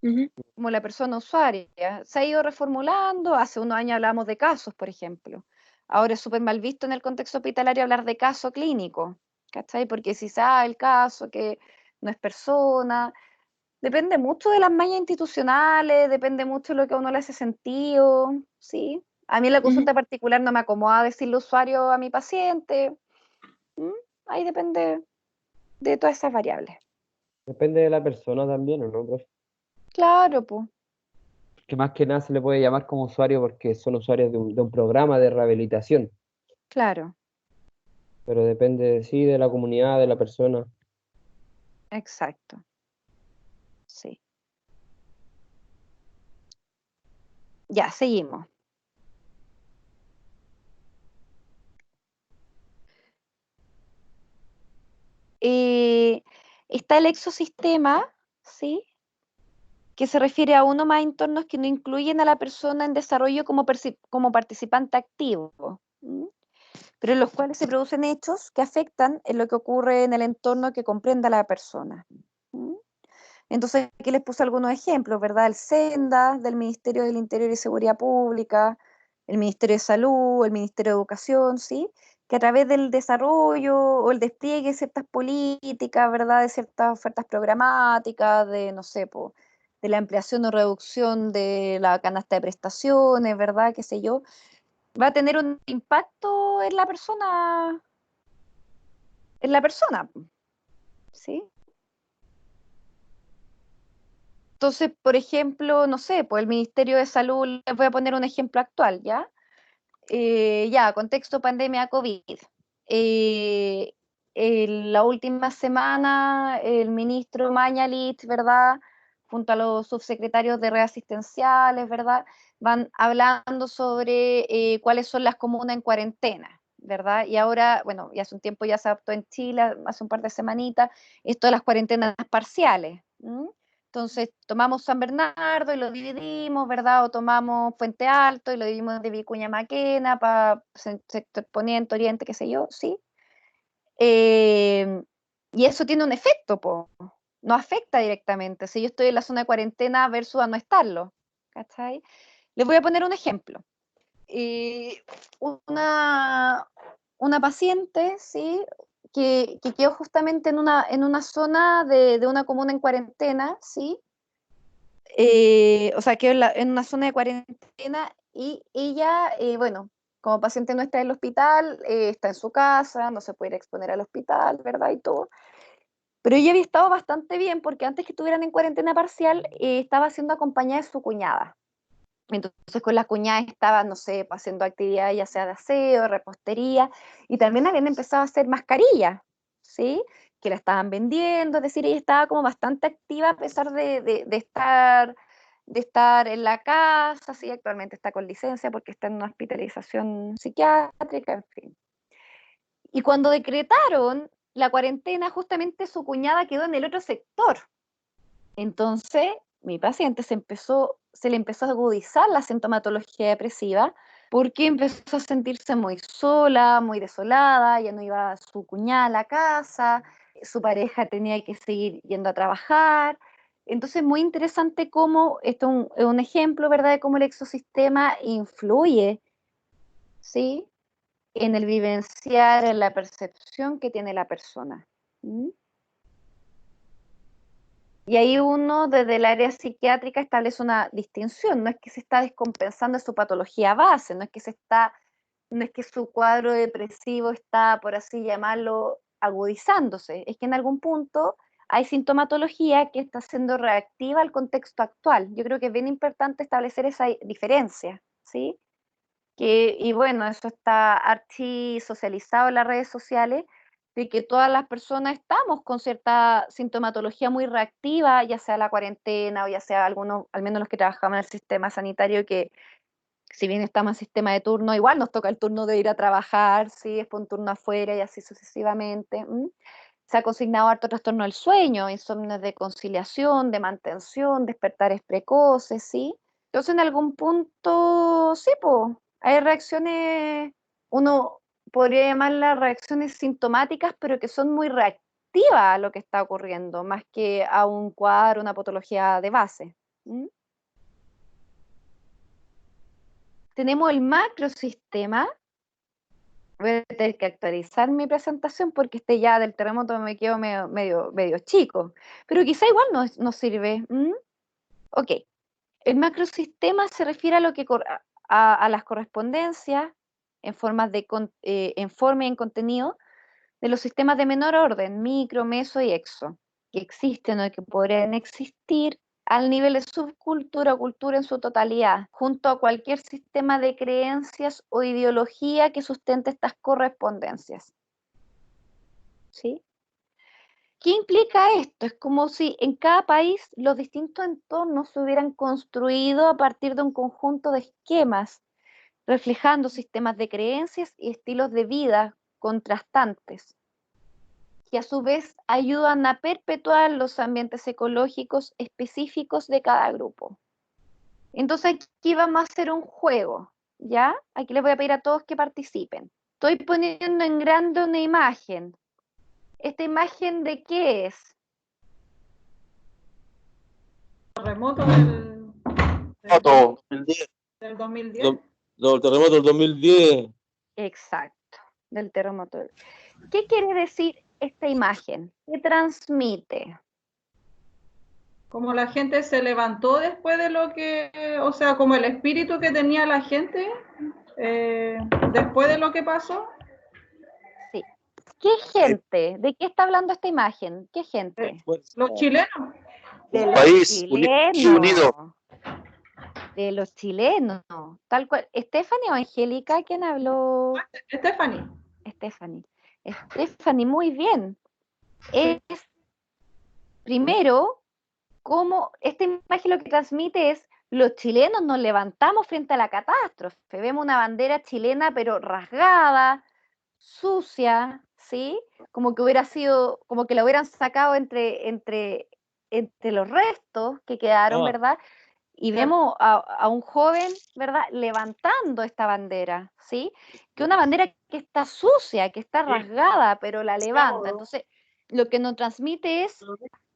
Ujú. Como la persona usuaria. Se ha ido reformulando, hace unos años hablábamos de casos, por ejemplo. Ahora es súper mal visto en el contexto hospitalario hablar de caso clínico, ¿cachai? Porque si sabe el caso que no es persona, depende mucho de las mallas institucionales, depende mucho de lo que a uno le hace sentido, ¿sí? A mí en la Ujú. consulta particular no me acomoda decirle usuario a mi paciente. ¿Mm? Ahí depende de todas esas variables. Depende de la persona también, ¿o no, profe? Claro, pues, Que más que nada se le puede llamar como usuario porque son usuarios de un programa de rehabilitación, claro, pero depende, sí, de la comunidad, de la persona. exacto, sí. Ya, seguimos. Eh, Está el exosistema, ¿sí? Que se refiere a uno o más entornos que no incluyen a la persona en desarrollo como participante activo. ¿Mm? Pero en los cuales se producen hechos que afectan en lo que ocurre en el entorno que comprenda a la persona. ¿Mm? Entonces, aquí les puse algunos ejemplos, ¿verdad? El SENDA, del Ministerio del Interior y Seguridad Pública, el Ministerio de Salud, el Ministerio de Educación, ¿sí? Que a través del desarrollo o el despliegue de ciertas políticas, ¿verdad? De ciertas ofertas programáticas, de, no sé, de la ampliación o reducción de la canasta de prestaciones, ¿verdad? Qué sé yo, va a tener un impacto en la persona, ¿sí? Entonces, por ejemplo, no sé, pues el Ministerio de Salud, les voy a poner un ejemplo actual, ¿ya? Ya, contexto pandemia COVID. Eh, en la última semana, el ministro Mañalich, ¿verdad? Junto a los subsecretarios de redes asistenciales, ¿verdad? Van hablando sobre cuáles son las comunas en cuarentena, ¿verdad? Y ahora, bueno, y hace un tiempo ya se adoptó en Chile, hace un par de semanitas, esto de las cuarentenas parciales. ¿M? Entonces, tomamos San Bernardo y lo dividimos, ¿verdad? O tomamos Puente Alto y lo dividimos de Vicuña Maquena para sector poniente, oriente, qué sé yo, ¿sí? Eh, y eso tiene un efecto, po. No afecta directamente. Si yo estoy en la zona de cuarentena versus a no estarlo, ¿cachai? Les voy a poner un ejemplo. Eh, una, una paciente, ¿sí? Que quedó justamente en una zona de una comuna en cuarentena, ¿sí? o sea, quedó en una zona de cuarentena y ella, bueno, como paciente no está en el hospital, está en su casa, no se puede ir a exponer al hospital, ¿verdad? Y todo. Pero ella había estado bastante bien porque antes que estuvieran en cuarentena parcial, estaba siendo acompañada de su cuñada. Entonces con la cuñada estaba, no sé, haciendo actividades ya sea de aseo, repostería, y también habían empezado a hacer mascarillas, ¿sí? Que la estaban vendiendo, es decir, ella estaba como bastante activa a pesar de estar en la casa, sí, actualmente está con licencia porque está en una hospitalización psiquiátrica, en fin. Y cuando decretaron la cuarentena, justamente su cuñada quedó en el otro sector. Entonces, mi paciente se le empezó a agudizar la sintomatología depresiva porque empezó a sentirse muy sola, muy desolada, ya no iba su cuñada a la casa, su pareja tenía que seguir yendo a trabajar. Entonces, muy interesante cómo, esto es un ejemplo, ¿verdad?, de cómo el exosistema influye, ¿sí?, en el vivenciar, en la percepción que tiene la persona. ¿Mm? Y ahí uno desde el área psiquiátrica establece una distinción, no es que se está descompensando su patología base, no es que su cuadro depresivo está, por así llamarlo, agudizándose, es que en algún punto hay sintomatología que está siendo reactiva al contexto actual. Yo creo que es bien importante establecer esa diferencia, ¿sí? Y bueno, eso está archi socializado en las redes sociales, de que todas las personas estamos con cierta sintomatología muy reactiva, ya sea la cuarentena o ya sea algunos, al menos los que trabajamos en el sistema sanitario, que si bien estamos en sistema de turno, igual nos toca el turno de ir a trabajar, sí, después un turno afuera y así sucesivamente. ¿M? Se ha consignado harto trastorno del sueño, insomnios de conciliación, de mantención, despertares precoces, ¿sí? Entonces, en algún punto, sí, pues, hay reacciones, uno podría llamarlas reacciones sintomáticas, pero que son muy reactivas a lo que está ocurriendo, más que a un cuadro, una patología de base. ¿Mm? Tenemos el macrosistema. Voy a tener que actualizar mi presentación porque este ya del terremoto me quedo medio chico, pero quizá igual nos sirve. ¿Mm? Ok, el macrosistema se refiere a lo que a las correspondencias en en forma y en contenido de los sistemas de menor orden, micro, meso y exo, que existen o que podrían existir al nivel de subcultura o cultura en su totalidad, junto a cualquier sistema de creencias o ideología que sustente estas correspondencias. ¿Sí? ¿Qué implica esto? Es como si en cada país los distintos entornos se hubieran construido a partir de un conjunto de esquemas, reflejando sistemas de creencias y estilos de vida contrastantes, que a su vez ayudan a perpetuar los ambientes ecológicos específicos de cada grupo. Entonces aquí vamos a hacer un juego, ¿ya? Aquí les voy a pedir a todos que participen. Estoy poniendo en grande una imagen. ¿Esta imagen de qué es? Terremoto Foto, el día. del 2010. El terremoto del 2010. Exacto, del terremoto. ¿Qué quiere decir esta imagen? ¿Qué transmite? Como la gente se levantó después de lo que, o sea, como el espíritu que tenía la gente después de lo que pasó. Sí. ¿Qué gente? ¿De qué está hablando esta imagen? ¿Qué gente? Los chilenos. De Un los país unido. De los chilenos, tal cual. ¿Stephanie o Angélica? ¿Quién habló? Stephanie. Stephanie. Stephanie, muy bien. Sí. Es primero, como esta imagen lo que transmite es, los chilenos nos levantamos frente a la catástrofe. Vemos una bandera chilena, pero rasgada, sucia, ¿sí? Como que hubiera sido, como que la hubieran sacado entre los restos que quedaron, ¿verdad? Y vemos a un joven, ¿verdad?, levantando esta bandera, ¿sí? Que una bandera que está sucia, que está rasgada, pero la levanta. Entonces, lo que nos transmite es,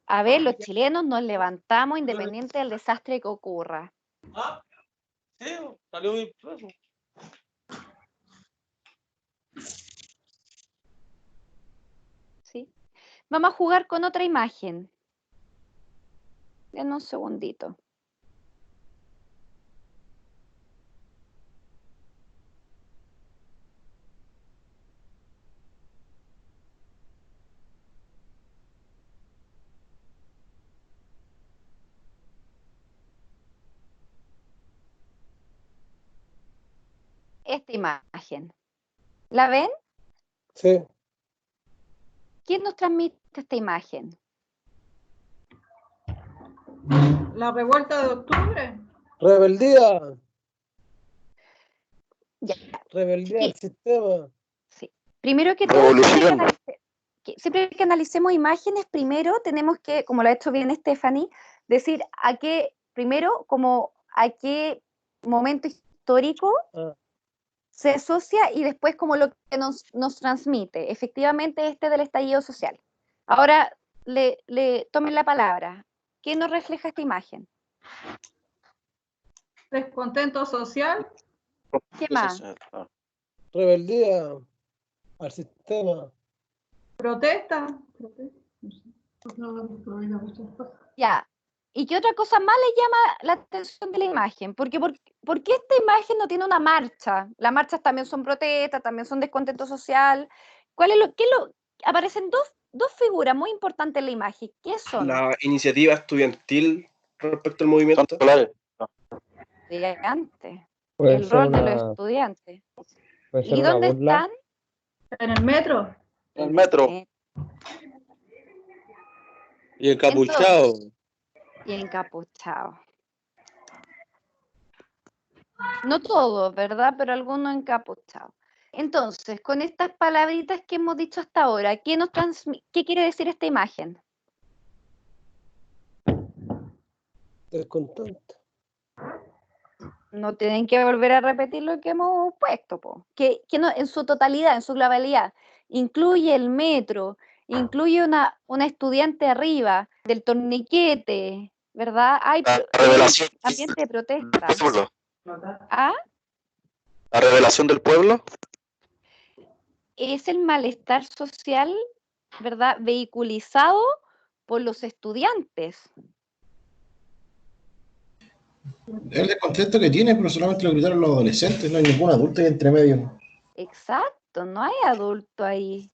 a ver, los chilenos nos levantamos independiente del desastre que ocurra. Sí, salió bien. ¿Sí? Vamos a jugar con otra imagen. Denme un segundito. esta imagen. ¿La ven? Sí. ¿Quién nos transmite esta imagen? La revuelta de octubre. Rebeldía. Ya. Rebeldía Sí. al sistema. Sí. Primero que todo, Revolución. siempre que analicemos imágenes, primero tenemos que, como lo ha hecho bien Stephanie, decir a qué momento histórico Ah, se asocia y después como lo que nos transmite. Efectivamente, del estallido social. Ahora, le tomen la palabra. ¿Qué nos refleja esta imagen? Descontento social. ¿Qué Eso más? es, claro. rebeldía al sistema. Protesta. Ya. ¿Y qué otra cosa más le llama la atención de la imagen? ¿Por qué esta imagen no tiene una marcha? Las marchas también son protestas, también son descontento social. Aparecen dos figuras muy importantes en la imagen. ¿Qué son? La iniciativa estudiantil respecto al Son movimiento. escolares. Estudiantes. Puede El ser rol de los una, estudiantes. puede ser ¿Y una dónde burla. están? En el metro. En el metro. Y encapuchado. Y encapuchados. No todos, ¿verdad? Pero algunos encapuchados. Entonces, con estas palabritas que hemos dicho hasta ahora, ¿qué quiere decir esta imagen? Descontento. No tienen que volver a repetir lo que hemos puesto, po. Que no, en su totalidad, en su globalidad, incluye el metro, incluye una estudiante arriba del torniquete, ¿verdad? Hay La revelación ambiente de del protesta. pueblo. ¿Ah? La revelación del pueblo. Es el malestar social, ¿verdad? Vehiculizado por los estudiantes. Es el descontento que tiene, pero solamente lo gritaron los adolescentes, no hay ningún adulto ahí entre medio. Exacto, no hay adulto ahí.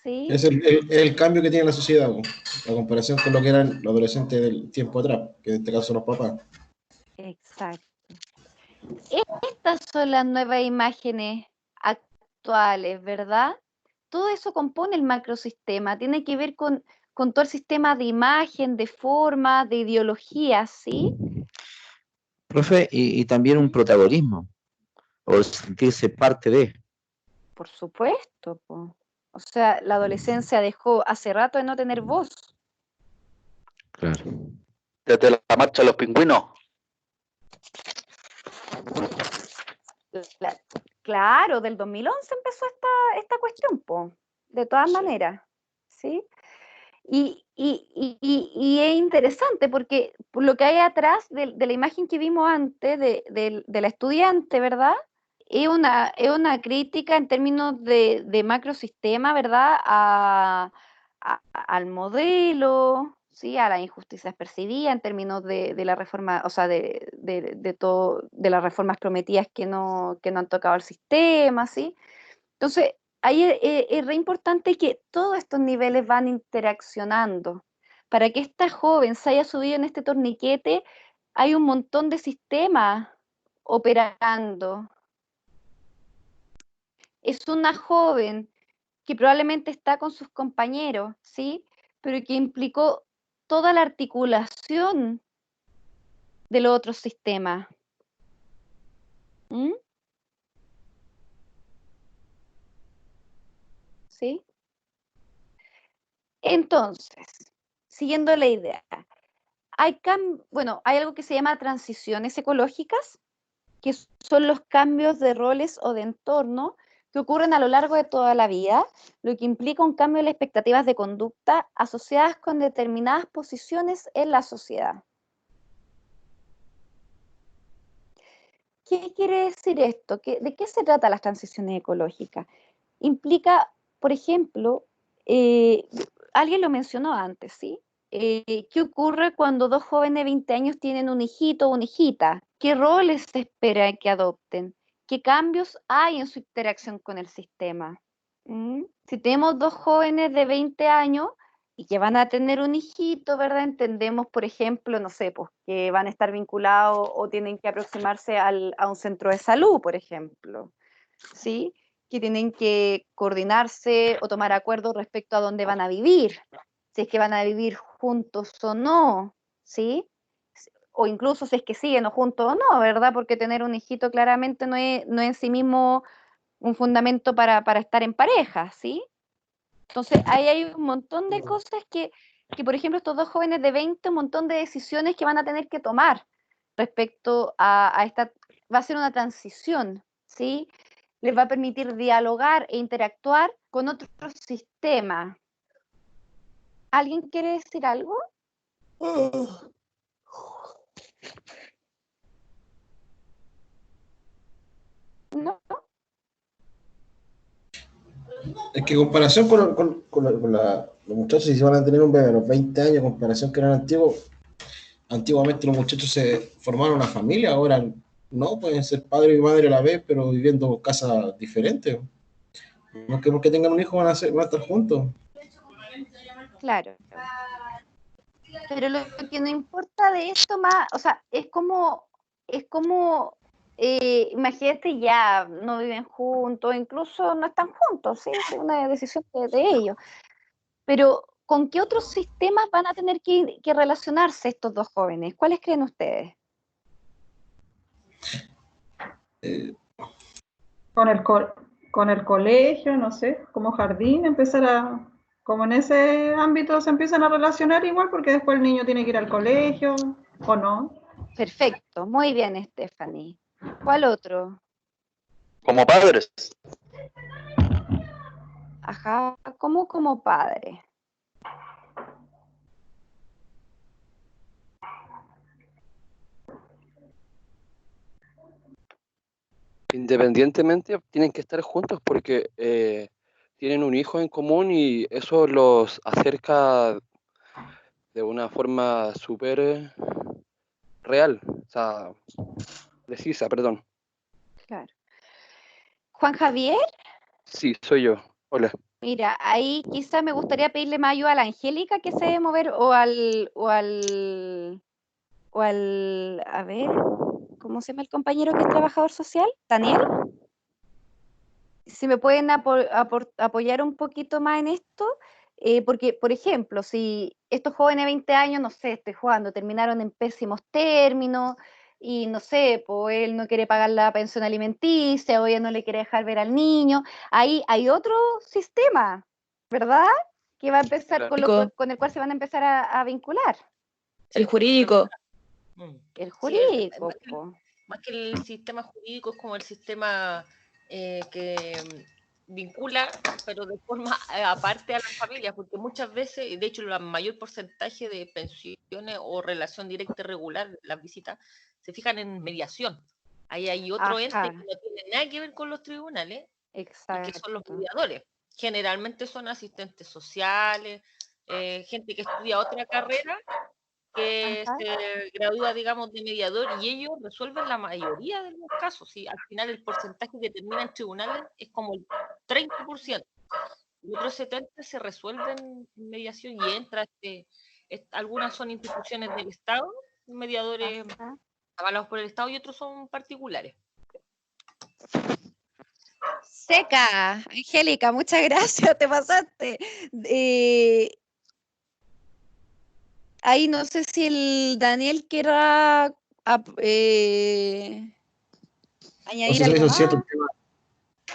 ¿Sí? Es el cambio que tiene la sociedad, po, la comparación con lo que eran los adolescentes del tiempo atrás, que en este caso son los papás. Exacto. Estas son las nuevas imágenes actuales, ¿verdad? Todo eso compone el macrosistema, tiene que ver con todo el sistema de imagen, de forma, de ideología, ¿sí? Profe, y también un protagonismo, o sentirse parte de. Por supuesto, po. O sea, la adolescencia dejó hace rato de no tener voz. Claro. Desde la marcha de los pingüinos. Claro, del 2011 empezó esta cuestión, po, de todas maneras, ¿sí? Y es interesante porque por lo que hay atrás de la imagen que vimos antes de la estudiante, ¿verdad? Es una crítica en términos de macrosistema, ¿verdad? Al modelo, ¿sí? A las injusticias percibidas en términos de la reforma, o sea, de las reformas prometidas que no han tocado el sistema, ¿sí? Entonces, ahí es re importante que todos estos niveles van interaccionando. Para que esta joven se haya subido en este torniquete, hay un montón de sistemas operando. Es una joven que probablemente está con sus compañeros, ¿sí? Pero que implicó toda la articulación de los otros sistemas. ¿Mm? ¿Sí? Entonces, siguiendo la idea, hay algo que se llama transiciones ecológicas, que son los cambios de roles o de entorno que ocurren a lo largo de toda la vida, lo que implica un cambio en las expectativas de conducta asociadas con determinadas posiciones en la sociedad. ¿Qué quiere decir esto? ¿De qué se trata las transiciones ecológicas? Implica, por ejemplo, alguien lo mencionó antes, ¿sí? ¿Qué ocurre cuando dos jóvenes de 20 años tienen un hijito o una hijita? ¿Qué roles se espera que adopten? ¿Qué cambios hay en su interacción con el sistema? Si tenemos dos jóvenes de 20 años y que van a tener un hijito, ¿verdad? Entendemos, por ejemplo, no sé, pues que van a estar vinculados o tienen que aproximarse a un centro de salud, por ejemplo. ¿sí? Que tienen que coordinarse o tomar acuerdos respecto a dónde van a vivir, si es que van a vivir juntos o no, ¿sí? O incluso si es que siguen o juntos o no, ¿verdad? Porque tener un hijito claramente no es en sí mismo un fundamento para estar en pareja, ¿sí? Entonces, ahí hay un montón de cosas que, por ejemplo, estos dos jóvenes de 20, un montón de decisiones que van a tener que tomar respecto a esta, va a ser una transición, ¿sí? Les va a permitir dialogar e interactuar con otro sistema. ¿Alguien quiere decir algo? ¿No? Es que en comparación los muchachos, si se van a tener un bebé a los 20 años, en comparación que eran antiguos, antiguamente los muchachos se formaron una familia, ahora no, pueden ser padre y madre a la vez, pero viviendo en casas diferentes. No es que porque tengan un hijo van a estar juntos. Claro. Pero lo que no importa de esto más, o sea, es como imagínate, ya no viven juntos, incluso no están juntos, ¿sí? Es una decisión de ellos. Pero, ¿con qué otros sistemas van a tener que relacionarse estos dos jóvenes? ¿Cuáles creen ustedes? Con el colegio, no sé, como jardín, como en ese ámbito se empiezan a relacionar igual, porque después el niño tiene que ir al colegio, ¿o no? Perfecto, muy bien, Stephanie. ¿Cuál otro? Como padres. Ajá, ¿cómo como padre? Independientemente, tienen que estar juntos porque tienen un hijo en común y eso los acerca de una forma súper real, o sea, precisa, perdón. Claro. Juan Javier, Sí, soy yo. Hola. mira, ahí quizá me gustaría pedirle más ayuda a la Angélica que se debe mover a ver, ¿cómo se llama el compañero que es trabajador social? ¿Daniel? Si me pueden apoyar un poquito más en esto, porque, por ejemplo, si estos jóvenes de 20 años, no sé, estoy jugando, terminaron en pésimos términos y no sé, pues él no quiere pagar la pensión alimenticia o ella no le quiere dejar ver al niño, ahí hay otro sistema, ¿verdad? Que va a empezar con el cual se van a empezar a vincular. El jurídico. El Sí, jurídico, po. más que el sistema jurídico es como el sistema que vincula, pero de forma aparte a las familias, porque muchas veces, y de hecho el mayor porcentaje de pensiones o relación directa y regular, las visitas, se fijan en mediación. Ahí hay otro ente que no tiene nada que ver con los tribunales, exacto, y que son los mediadores. Generalmente son asistentes sociales, gente que estudia otra carrera, que se gradúa, digamos, de mediador, y ellos resuelven la mayoría de los casos. ¿Sí? Al final el porcentaje que termina en tribunales es como el 30%. El otro 70% se resuelven en mediación y entra, algunas son instituciones del Estado, mediadores avalados por el Estado, y otros son particulares. Seca, Angélica, muchas gracias, te pasaste. Ahí no sé si el Daniel quiera añadir algo más.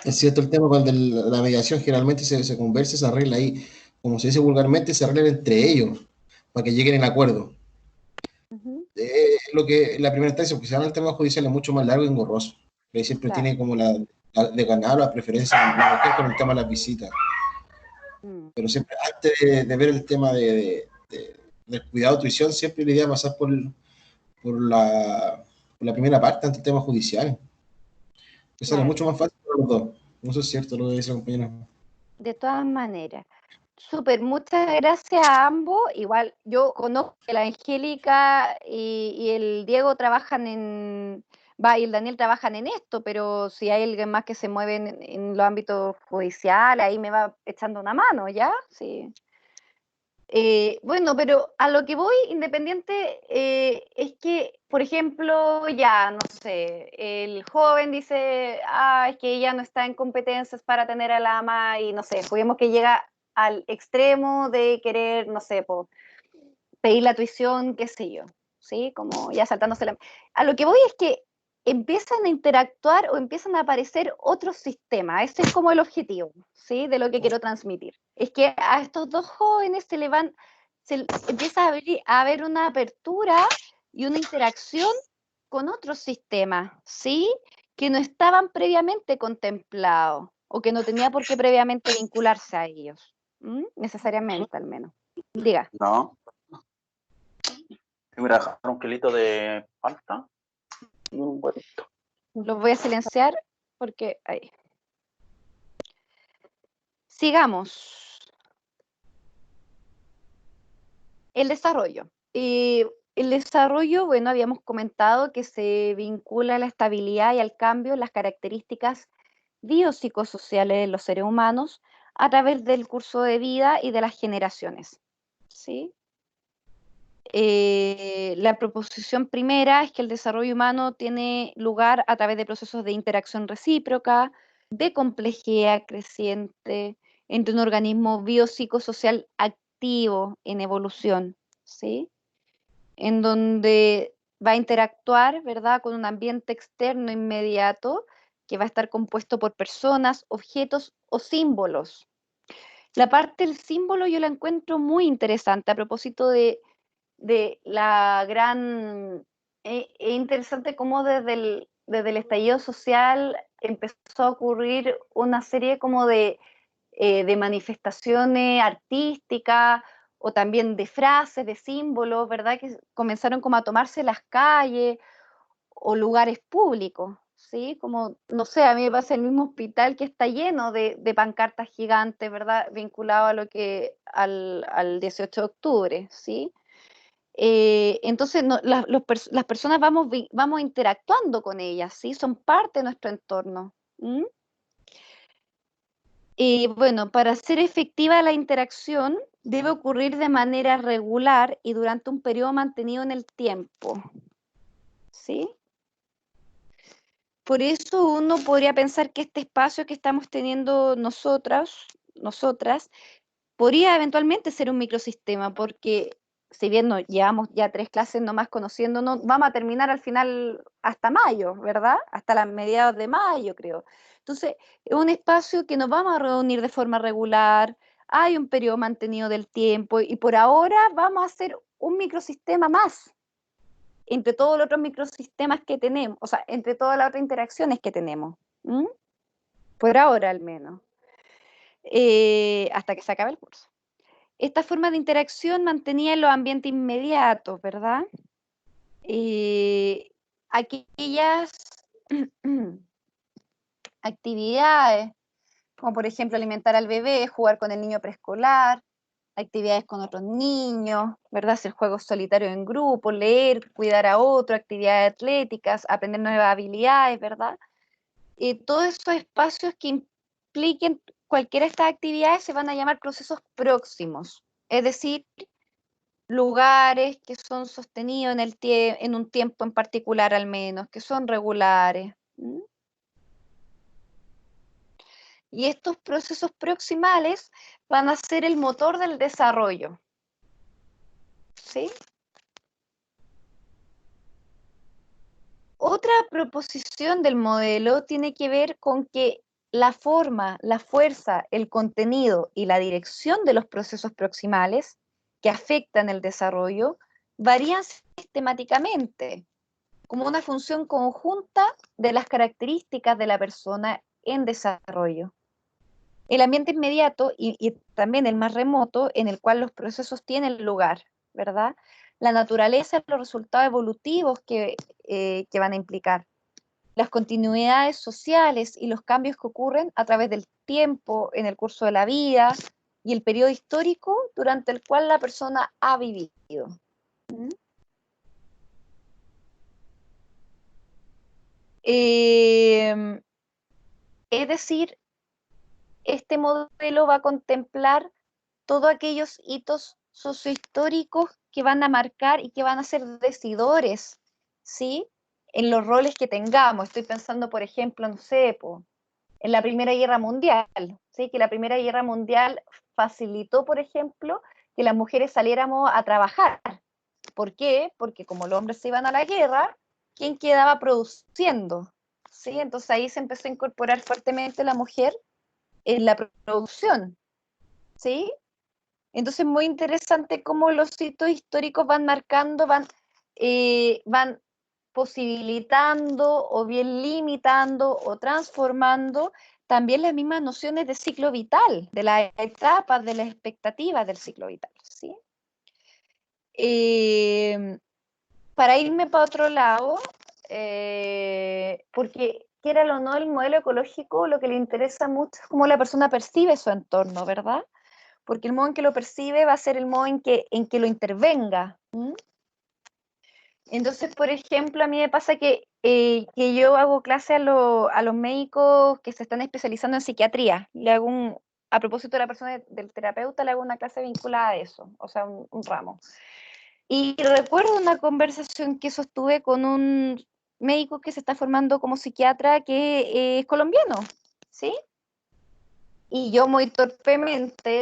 Es cierto el tema cuando la mediación generalmente se conversa, se arregla ahí, como se dice vulgarmente, se arreglan entre ellos para que lleguen en acuerdo. Lo que la primera instancia, porque se habla del tema judicial, es mucho más largo y engorroso. Que siempre tiene como la de ganar la preferencia de la mujer con el tema de las visitas. Pero siempre, antes de ver el tema del cuidado de tuición, siempre la idea pasar por la primera parte, ante el tema judicial. Que sale mucho más fácil para los dos. No es cierto lo que dice la compañera. De todas maneras. Súper, muchas gracias a ambos. Igual yo conozco que la Angélica y el Diego trabajan y el Daniel trabajan en esto, pero si hay alguien más que se mueve en los ámbitos judiciales, ahí me va echando una mano, ¿ya? Sí. Bueno, pero a lo que voy, independiente, es que, por ejemplo, ya, no sé, el joven dice, es que ella no está en competencias para tener al ama y, no sé, juguemos que llega al extremo de querer, no sé, pedir la tuición, qué sé yo, ¿sí? Como ya saltándose la... A lo que voy es que empiezan a interactuar o empiezan a aparecer otros sistemas. Ese es como el objetivo, ¿sí? De lo que quiero transmitir. Es que a estos dos jóvenes empieza a haber una apertura y una interacción con otros sistemas, ¿sí? Que no estaban previamente contemplados o que no tenía por qué previamente vincularse a ellos, necesariamente al menos. Diga. No. Mira, dejar un kilito de palta y un huevito. Los voy a silenciar porque ahí. Sigamos. El desarrollo. El desarrollo, bueno, habíamos comentado que se vincula a la estabilidad y al cambio en las características biopsicosociales de los seres humanos a través del curso de vida y de las generaciones, ¿sí? La proposición primera es que el desarrollo humano tiene lugar a través de procesos de interacción recíproca, de complejidad creciente entre un organismo biopsicosocial activo en evolución, ¿sí? En donde va a interactuar, ¿verdad?, con un ambiente externo inmediato que va a estar compuesto por personas, objetos o símbolos. La parte del símbolo yo la encuentro muy interesante a propósito de la gran... Es interesante cómo desde el estallido social empezó a ocurrir una serie como de manifestaciones artísticas o también de frases, de símbolos, ¿verdad? Que comenzaron como a tomarse las calles o lugares públicos, ¿sí? Como, no sé, a mí me pasa el mismo hospital que está lleno de pancartas gigantes, ¿verdad? Vinculado a lo que, al 18 de octubre, ¿sí? Entonces las personas vamos interactuando con ellas, ¿sí? Son parte de nuestro entorno. Y bueno, para ser efectiva la interacción debe ocurrir de manera regular y durante un periodo mantenido en el tiempo, ¿sí? Por eso uno podría pensar que este espacio que estamos teniendo nosotras, podría eventualmente ser un microsistema, porque si bien nos llevamos ya 3 clases nomás conociéndonos, vamos a terminar al final hasta mayo, ¿verdad? Hasta las mediados de mayo, creo. Entonces, es un espacio que nos vamos a reunir de forma regular, hay un periodo mantenido del tiempo, y por ahora vamos a hacer un microsistema más, entre todos los otros microsistemas que tenemos, o sea, entre todas las otras interacciones que tenemos. Por ahora al menos. Hasta que se acabe el curso. Esta forma de interacción mantenía en los ambientes inmediatos, ¿verdad? Aquellas actividades, como por ejemplo alimentar al bebé, jugar con el niño preescolar, actividades con otros niños, ¿verdad? Hacer juegos solitarios en grupo, leer, cuidar a otro, actividades atléticas, aprender nuevas habilidades, ¿verdad? Todos esos espacios que impliquen cualquiera de estas actividades se van a llamar procesos próximos, es decir, lugares que son sostenidos en un tiempo en particular al menos, que son regulares. Y estos procesos proximales van a ser el motor del desarrollo. ¿Sí? Otra proposición del modelo tiene que ver con que la forma, la fuerza, el contenido y la dirección de los procesos proximales que afectan el desarrollo varían sistemáticamente como una función conjunta de las características de la persona en desarrollo. El ambiente inmediato y también el más remoto en el cual los procesos tienen lugar, ¿verdad? La naturaleza, los resultados evolutivos que van a implicar, las continuidades sociales y los cambios que ocurren a través del tiempo en el curso de la vida y el periodo histórico durante el cual la persona ha vivido. Es decir, este modelo va a contemplar todos aquellos hitos sociohistóricos que van a marcar y que van a ser decidores, ¿sí? En los roles que tengamos. Estoy pensando, por ejemplo, no sé, en la Primera Guerra Mundial, ¿sí? Que la Primera Guerra Mundial facilitó, por ejemplo, que las mujeres saliéramos a trabajar. ¿Por qué? Porque como los hombres se iban a la guerra, ¿quién quedaba produciendo? ¿Sí? Entonces ahí se empezó a incorporar fuertemente la mujer en la producción, ¿sí? Entonces muy interesante cómo los hitos históricos van marcando, van posibilitando o bien limitando o transformando también las mismas nociones de ciclo vital, de las etapas, de las expectativas del ciclo vital, ¿sí? Para irme para otro lado, porque quiera o no, el modelo ecológico lo que le interesa mucho es cómo la persona percibe su entorno, ¿verdad? Porque el modo en que lo percibe va a ser el modo en que lo intervenga. Entonces, por ejemplo, a mí me pasa que yo hago clase a los médicos que se están especializando en psiquiatría. A propósito de la persona del terapeuta, le hago una clase vinculada a eso, o sea, un ramo. Y recuerdo una conversación que sostuve con un médico que se está formando como psiquiatra que es colombiano, ¿sí? Y yo muy torpemente,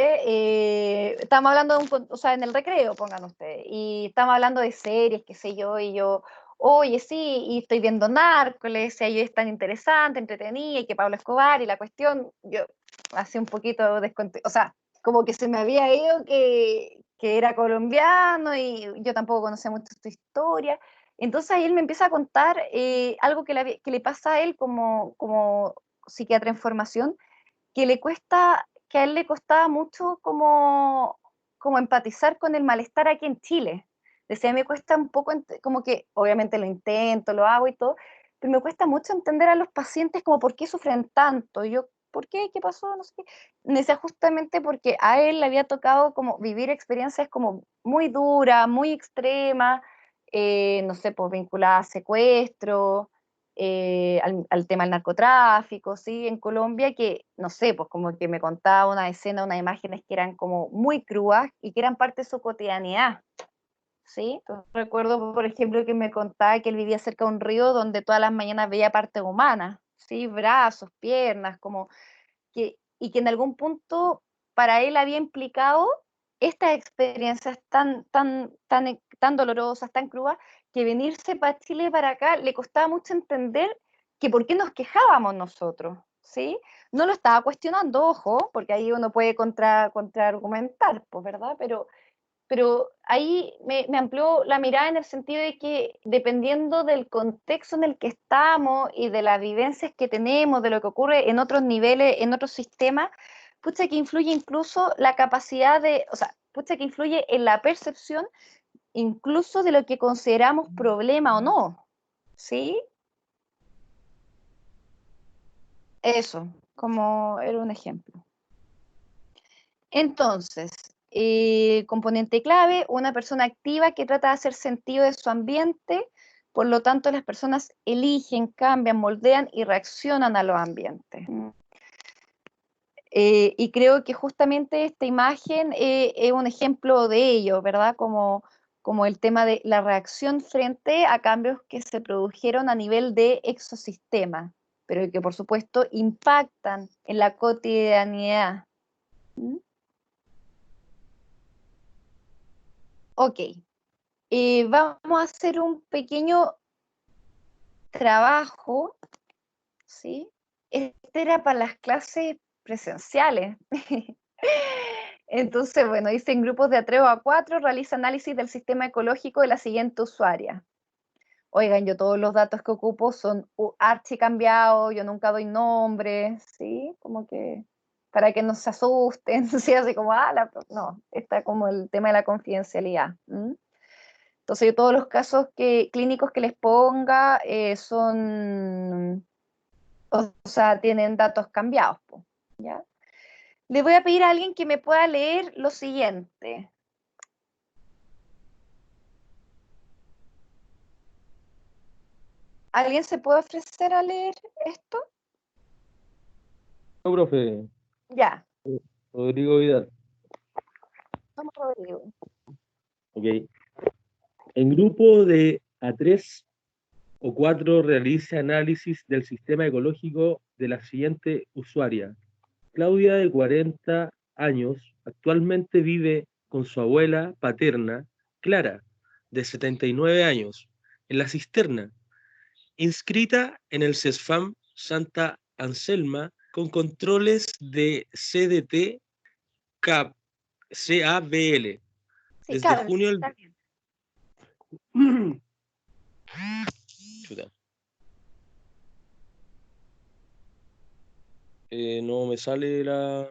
estamos hablando o sea, en el recreo, pongan ustedes, y estamos hablando de series, qué sé yo, y yo, oye, sí, y estoy viendo Narcos, y ahí es tan interesante, entretenida, y que Pablo Escobar, y la cuestión, yo hace un poquito o sea, como que se me había ido que era colombiano, y yo tampoco conocía mucho su historia. Entonces ahí él me empieza a contar algo que le pasa a él como psiquiatra en formación, que a él le costaba mucho como empatizar con el malestar aquí en Chile. Decía, me cuesta un poco, como que obviamente lo intento, lo hago y todo, pero me cuesta mucho entender a los pacientes como por qué sufren tanto. Y yo, ¿por qué? ¿Qué pasó? No sé qué. Me decía justamente porque a él le había tocado como vivir experiencias como muy duras, muy extremas, no sé, pues vinculadas a secuestro, al tema del narcotráfico, ¿sí? En Colombia, que, no sé, pues como que me contaba una escena, unas imágenes que eran como muy crudas y que eran parte de su cotidianidad, ¿sí? Recuerdo, por ejemplo, que me contaba que él vivía cerca de un río donde todas las mañanas veía partes humanas, ¿sí? Brazos, piernas, y que en algún punto para él había implicado estas experiencias tan dolorosas, tan crudas, que venirse para Chile, para acá, le costaba mucho entender que por qué nos quejábamos nosotros, ¿sí? No lo estaba cuestionando, ojo, porque ahí uno puede contraargumentar, pues, ¿verdad? Pero ahí me amplió la mirada en el sentido de que dependiendo del contexto en el que estamos y de las vivencias que tenemos, de lo que ocurre en otros niveles, en otros sistemas, pucha que influye incluso la capacidad o sea, pucha que influye en la percepción incluso de lo que consideramos problema o no, ¿sí? Eso, como era un ejemplo. Entonces, componente clave, una persona activa que trata de hacer sentido de su ambiente, por lo tanto las personas eligen, cambian, moldean y reaccionan a los ambientes. Y creo que justamente esta imagen es un ejemplo de ello, ¿verdad? Como el tema de la reacción frente a cambios que se produjeron a nivel de ecosistema, pero que por supuesto impactan en la cotidianidad. ¿Mm? Ok, vamos a hacer un pequeño trabajo, ¿sí? Este era para las clases presenciales. Entonces, bueno, dice en grupos de 3 a 4, realiza análisis del sistema ecológico de la siguiente usuaria. Oigan, yo todos los datos que ocupo son archicambiados, yo nunca doy nombres, ¿sí? Como que para que no se asusten, ¿sí? Así como, no, está como el tema de la confidencialidad. ¿Mm? Entonces, yo todos los casos clínicos que les ponga son, o sea, tienen datos cambiados, ¿ya? Le voy a pedir a alguien que me pueda leer lo siguiente. ¿Alguien se puede ofrecer a leer esto? No, profe. Ya. Rodrigo Vidal. Vamos, Rodrigo. Ok. En grupo de a 3 o 4 realice análisis del sistema ecológico de la siguiente usuaria. Claudia, de 40 años, actualmente vive con su abuela paterna, Clara, de 79 años, en La Cisterna, inscrita en el CESFAM Santa Anselma con controles de CDT CABL Sí, desde Carlos, junio está del... bien. Chuta. No me sale la...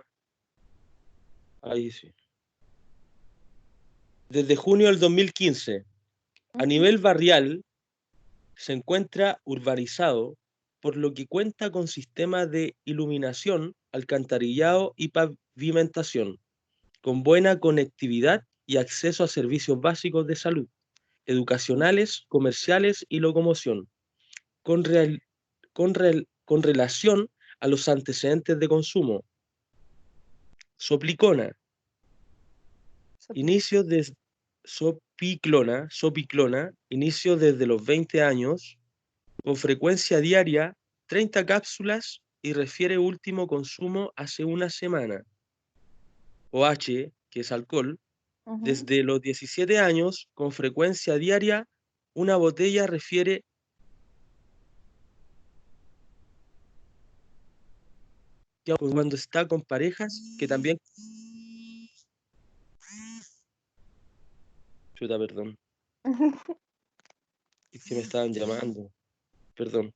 Ahí sí. Desde junio del 2015, a nivel barrial, se encuentra urbanizado, por lo que cuenta con sistemas de iluminación, alcantarillado y pavimentación, con buena conectividad y acceso a servicios básicos de salud, educacionales, comerciales y locomoción, con relación a los antecedentes de consumo. Soplicona, inicio de Sopiclona, inicio desde los 20 años, con frecuencia diaria, 30 cápsulas y refiere último consumo hace una semana. OH, que es alcohol, desde los 17 años, con frecuencia diaria, una botella refiere que cuando está con parejas, que también... Chuta, perdón. Es que me estaban llamando. Perdón.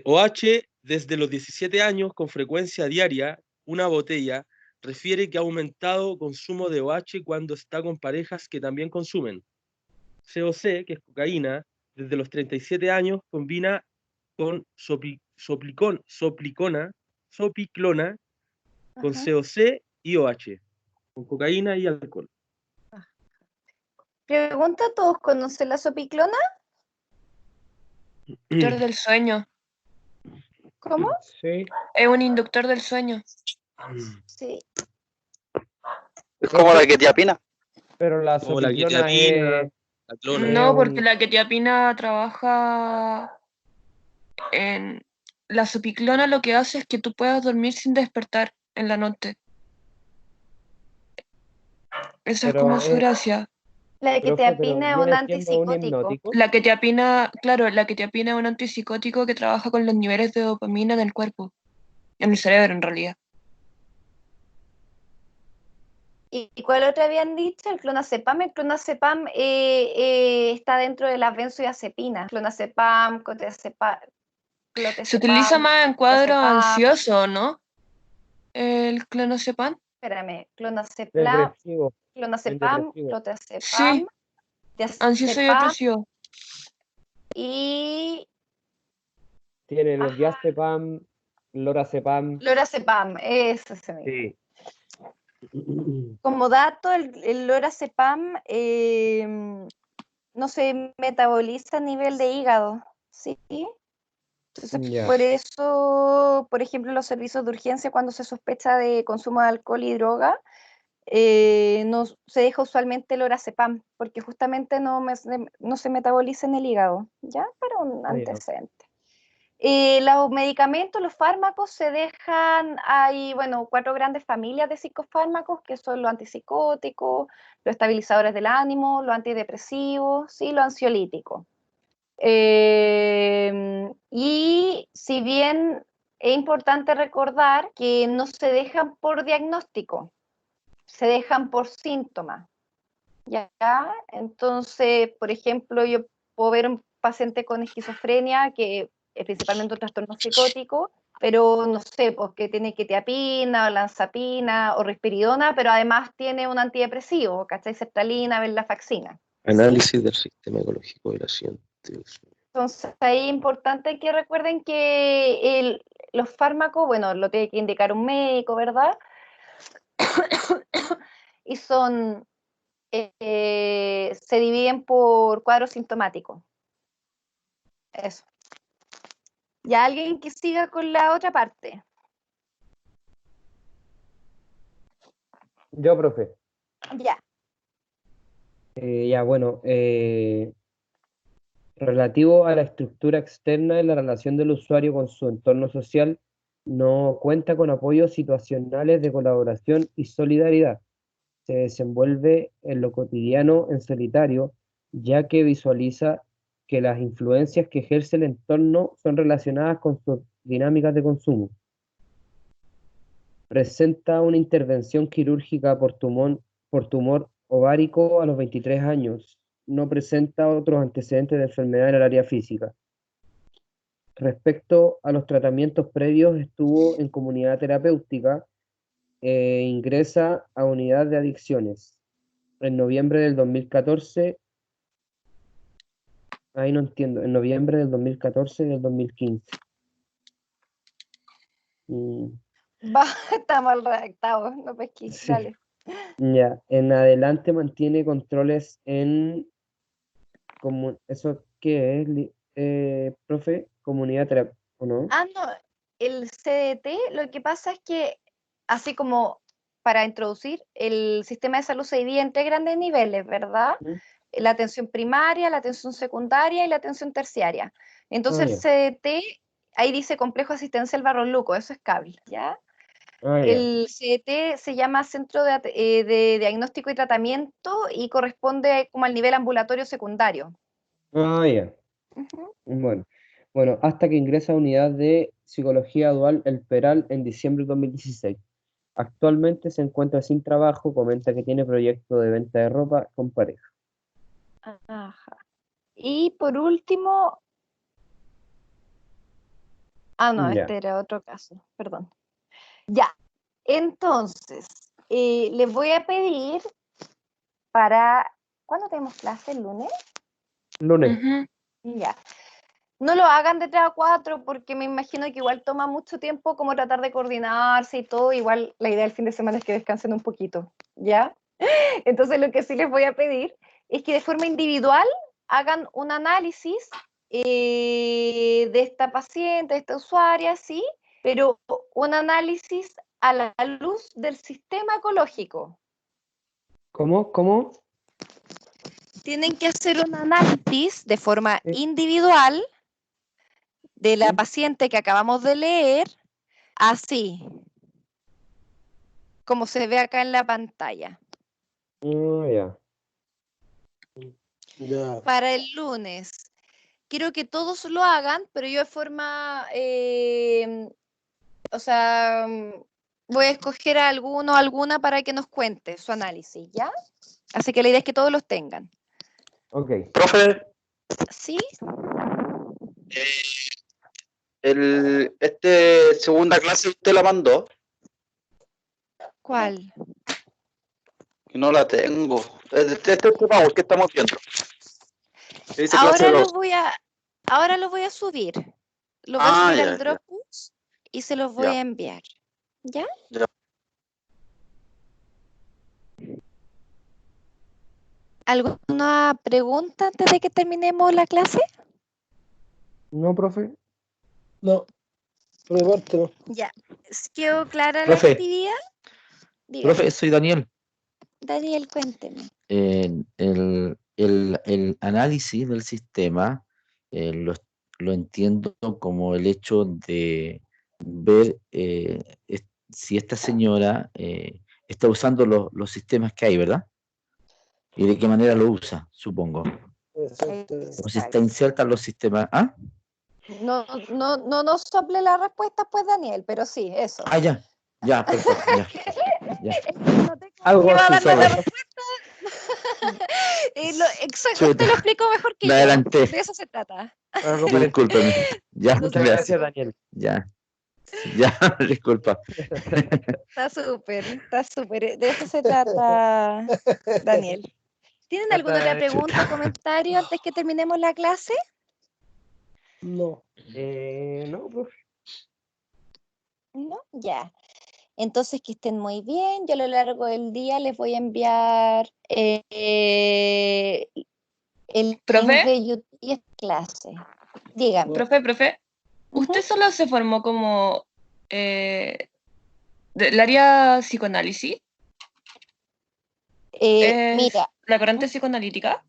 OH, desde los 17 años, con frecuencia diaria, una botella, refiere que ha aumentado consumo de OH cuando está con parejas que también consumen. COC, que es cocaína, desde los 37 años, combina con sopiclona, con COC y OH, con cocaína y alcohol. Pregunta, ¿todos conocen la sopiclona? Inductor del sueño. ¿Cómo? Sí. Es un inductor del sueño. Sí. Es como la quetiapina. Pero la Como la sopiclona quetiapina, es... la clona. No, porque la quetiapina trabaja en... La sopiclona lo que hace es que tú puedas dormir sin despertar en la noche. Esa es Pero como su gracia. La Profe, pero quetiapina es un ¿viene siendo un antipsicótico. hipnótico? La quetiapina, claro, la quetiapina es un antipsicótico que trabaja con los niveles de dopamina en el cuerpo, en el cerebro en realidad. ¿Y cuál otra habían dicho? El clonazepam. El clonazepam está dentro de las benzodiazepinas. Clonazepam, clotazepam. Se utiliza más en cuadros ansiosos, ¿no? El clonazepam. Espérame, clonazepam, Depresivo. clonazepam, Depresivo. clotazepam, Sí, ansioso y diazepam depresivo. y Tiene los diazepam, lorazepam. lorazepam, ese se me... Sí. Como dato, el lorazepam no se metaboliza a nivel de hígado, ¿sí? Entonces, Ya. por eso, por ejemplo, los servicios de urgencia, cuando se sospecha de consumo de alcohol y droga, no se deja usualmente el lorazepam, porque justamente no se metaboliza en el hígado, ¿ya? Para un Ah, ya. antecedente. Los medicamentos, los fármacos se dejan, hay, bueno, 4 grandes familias de psicofármacos, que son los antipsicóticos, los estabilizadores del ánimo, los antidepresivos, ¿sí? Los ansiolíticos. Y si bien es importante recordar que no se dejan por diagnóstico, se dejan por síntomas, ¿ya? Entonces, por ejemplo, yo puedo ver un paciente con esquizofrenia que es principalmente un trastorno psicótico, pero no sé, porque tiene quetiapina, o lanzapina o risperidona, pero además tiene un antidepresivo, ¿cachai? Sertralina, venlafaxina. Análisis del sistema ecológico de la siguiente. Entonces, ahí es importante que recuerden que los fármacos, bueno, lo tiene que indicar un médico, ¿verdad? Y son, se dividen por cuadros sintomáticos. Eso. ¿Y alguien que siga con la otra parte? Yo, profe. Ya. Ya, bueno, relativo a la estructura externa de la relación del usuario con su entorno social, no cuenta con apoyos situacionales de colaboración y solidaridad. Se desenvuelve en lo cotidiano en solitario, ya que visualiza que las influencias que ejerce el entorno son relacionadas con sus dinámicas de consumo. Presenta una intervención quirúrgica por tumor ovárico a los 23 años. No presenta otros antecedentes de enfermedad en el área física. Respecto a los tratamientos previos, estuvo en comunidad terapéutica, ingresa a unidad de adicciones. En noviembre del 2014, ahí no entiendo, en noviembre del 2014 y del 2015. Va, está mal redactado, no pesquí, Sí. dale. Ya, en adelante mantiene controles en, ¿eso qué es, profe? Comunidad terapéutica, ¿o no? Ah, no, el CDT, lo que pasa es que, así como para introducir, el sistema de salud se divide en 3 grandes niveles, ¿verdad? La atención primaria, la atención secundaria y la atención terciaria. Entonces el CDT, ahí dice complejo asistencial Barros Luco, eso es cable, ¿ya? El CDT se llama Centro de Diagnóstico y Tratamiento y corresponde como al nivel ambulatorio secundario. Ya. Bueno, hasta que ingresa a unidad de psicología dual El Peral en diciembre de 2016. Actualmente se encuentra sin trabajo, comenta que tiene proyecto de venta de ropa con pareja. Ajá. Y por último, no, Ya. este era otro caso, perdón. Ya, entonces, les voy a pedir ¿cuándo tenemos clase? ¿El lunes? Lunes. Ya. No lo hagan de 3 a 4 porque me imagino que igual toma mucho tiempo como tratar de coordinarse y todo. Igual la idea del fin de semana es que descansen un poquito, ¿ya? Entonces lo que sí les voy a pedir es que de forma individual hagan un análisis de esta paciente, de esta usuaria, sí, pero un análisis a la luz del sistema ecológico. ¿Cómo? Tienen que hacer un análisis de forma individual de la paciente que acabamos de leer, así como se ve acá en la pantalla. Ya. Para el lunes. Quiero que todos lo hagan, pero yo de forma, voy a escoger a alguno o alguna para que nos cuente su análisis, ¿ya? Así que la idea es que todos los tengan. Ok. Profe, ¿Sí? Segunda clase usted la mandó, ¿Cuál? y no la tengo. Este PowerPoint que estamos viendo. Dice Ahora clase lo 2. voy a subir. Lo voy a subir al Dropbox y se los voy a enviar. ¿Ya? Ya. ¿Alguna pregunta antes de que terminemos la clase? No, profe. No. Por mi parte no. Ya. ¿Quedó clara Profe. la actividad? Dígame. Profe, soy Daniel. Daniel, cuénteme. El análisis del sistema lo entiendo como el hecho de ver si esta señora está usando los sistemas que hay, ¿verdad? Y de qué manera lo usa, supongo. O si está inserta en los sistemas. ¿Ah? No nos sople la respuesta, pues, Daniel, pero sí, eso. Ah, ya, perfecto, ya. No tengo Algo que así darle la sobre. respuesta. Exacto, usted lo explicó mejor que Me yo. adelanté. De eso se trata. Discúlpeme. Ya, Muchas gracias, Daniel. Ya, disculpa. Está súper. De eso se trata, Daniel. ¿Tienen alguna otra pregunta o comentario antes que terminemos la clase? No. No, profe. No, ya. Entonces que estén muy bien. Yo a lo largo del día les voy a enviar el link de YouTube y esta clase. Dígame. Profe, ¿usted solo se formó como del área psicoanálisis? ¿Es Mira, la corriente psicoanalítica?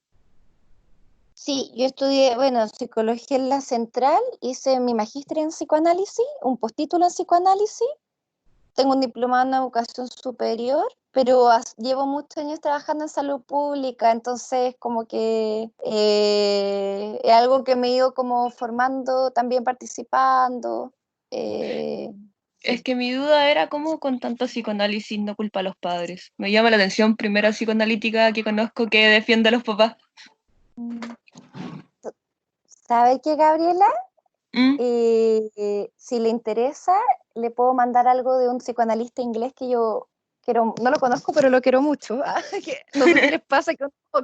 sí, yo estudié, bueno, psicología en la Central, hice mi magíster en psicoanálisis, un postítulo en psicoanálisis, tengo un diplomado en educación superior, pero llevo muchos años trabajando en salud pública, entonces como que es algo que me he ido como formando, también participando. Es que mi duda era cómo con tanto psicoanálisis no culpa a los padres. Me llama la atención, primera psicoanalítica que conozco que defiende a los papás. ¿Sabe qué, Gabriela? ¿Mm? Si le interesa, le puedo mandar algo de un psicoanalista inglés que yo quiero, no lo conozco, pero lo quiero mucho. No sé si les pasa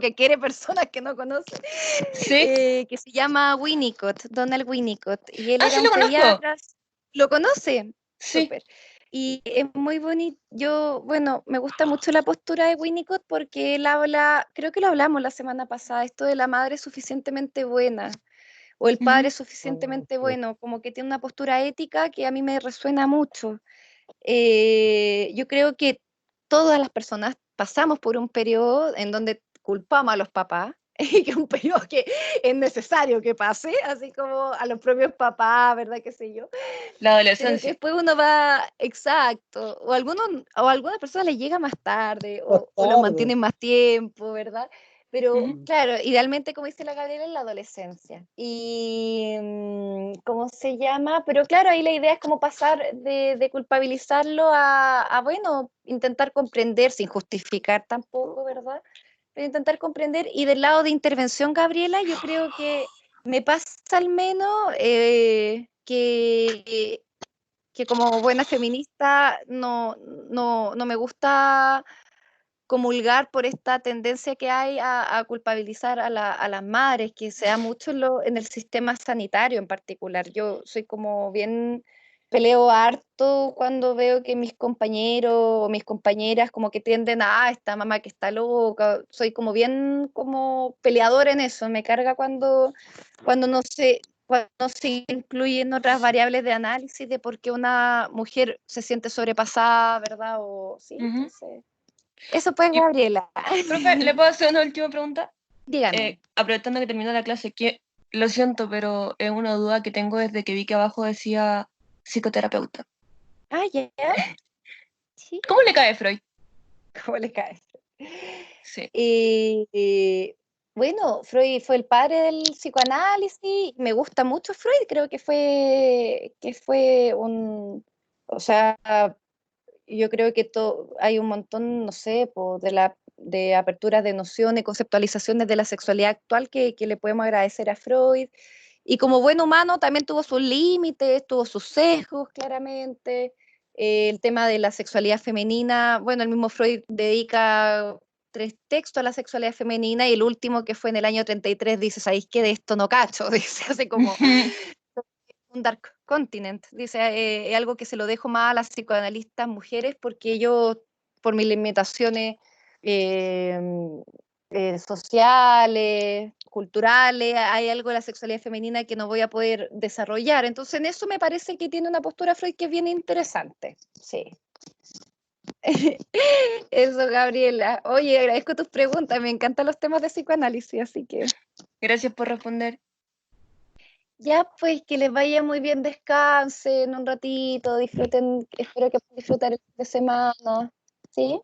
que quiere personas que no conocen. Sí. Que se llama Winnicott, Donald Winnicott. Y él Ah, era sí, un lo conozco. pediatra. ¿Lo conoce? Sí. Súper. Y es muy bonito. Yo, bueno, me gusta mucho la postura de Winnicott porque él habla, creo que lo hablamos la semana pasada, esto de la madre suficientemente buena o el padre suficientemente bueno, como que tiene una postura ética que a mí me resuena mucho. Yo creo que todas las personas pasamos por un periodo en donde culpamos a los papás, y que es un periodo que es necesario que pase, así como a los propios papás, ¿verdad? Qué sé yo. La Pero que adolescencia. después uno va, exacto, o a algunas personas les llega más tarde, o lo mantienen más tiempo, ¿verdad? Pero claro, idealmente, como dice la Gabriela, en la adolescencia. Y, ¿cómo se llama? Pero claro, ahí la idea es como pasar de culpabilizarlo bueno, intentar comprender, sin justificar tampoco, ¿verdad? Pero intentar comprender. Y del lado de intervención, Gabriela, yo creo que me pasa al menos que como buena feminista no me gusta comulgar por esta tendencia que hay a culpabilizar a las madres, que se da mucho en el sistema sanitario en particular. Yo soy como bien, peleo harto cuando veo que mis compañeros o mis compañeras como que tienden a, esta mamá que está loca, soy como bien como peleadora en eso, me carga cuando no se incluyen otras variables de análisis de por qué una mujer se siente sobrepasada, ¿verdad? O sí, entonces... Eso pues, Gabriela. Profe, ¿le puedo hacer una última pregunta? Dígame. Aprovechando que terminó la clase, que lo siento, pero es una duda que tengo desde que vi que abajo decía psicoterapeuta. Ah, ya. Sí. ¿Cómo le cae Freud? ¿Cómo le cae? Sí. Bueno, Freud fue el padre del psicoanálisis. Me gusta mucho Freud. Creo que fue o sea, yo creo que hay un montón, no sé, de aperturas de nociones, conceptualizaciones de la sexualidad actual que le podemos agradecer a Freud. Y como buen humano también tuvo sus límites, tuvo sus sesgos, claramente. El tema de la sexualidad femenina, bueno, el mismo Freud dedica 3 textos a la sexualidad femenina y el último, que fue en el año 33, dice, ¿sabéis qué? De esto no cacho, dice, hace como un Dark Continent, dice, es algo que se lo dejo más a las psicoanalistas mujeres porque yo, por mis limitaciones sociales, culturales, hay algo de la sexualidad femenina que no voy a poder desarrollar. Entonces, en eso me parece que tiene una postura Freud que es bien interesante. Sí. Eso, Gabriela. Oye, agradezco tus preguntas, me encantan los temas de psicoanálisis, así que... Gracias por responder. Ya, pues, que les vaya muy bien, descansen un ratito, disfruten, espero que puedan disfrutar el fin de semana, ¿sí?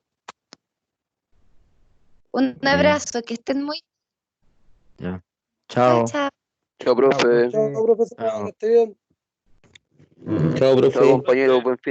Un abrazo, que estén muy... Ya. Chao, Chao. chao. Chao, profe. Chao, profesor, que esté bien. Chao, profe. Chao, compañero. Buen fin.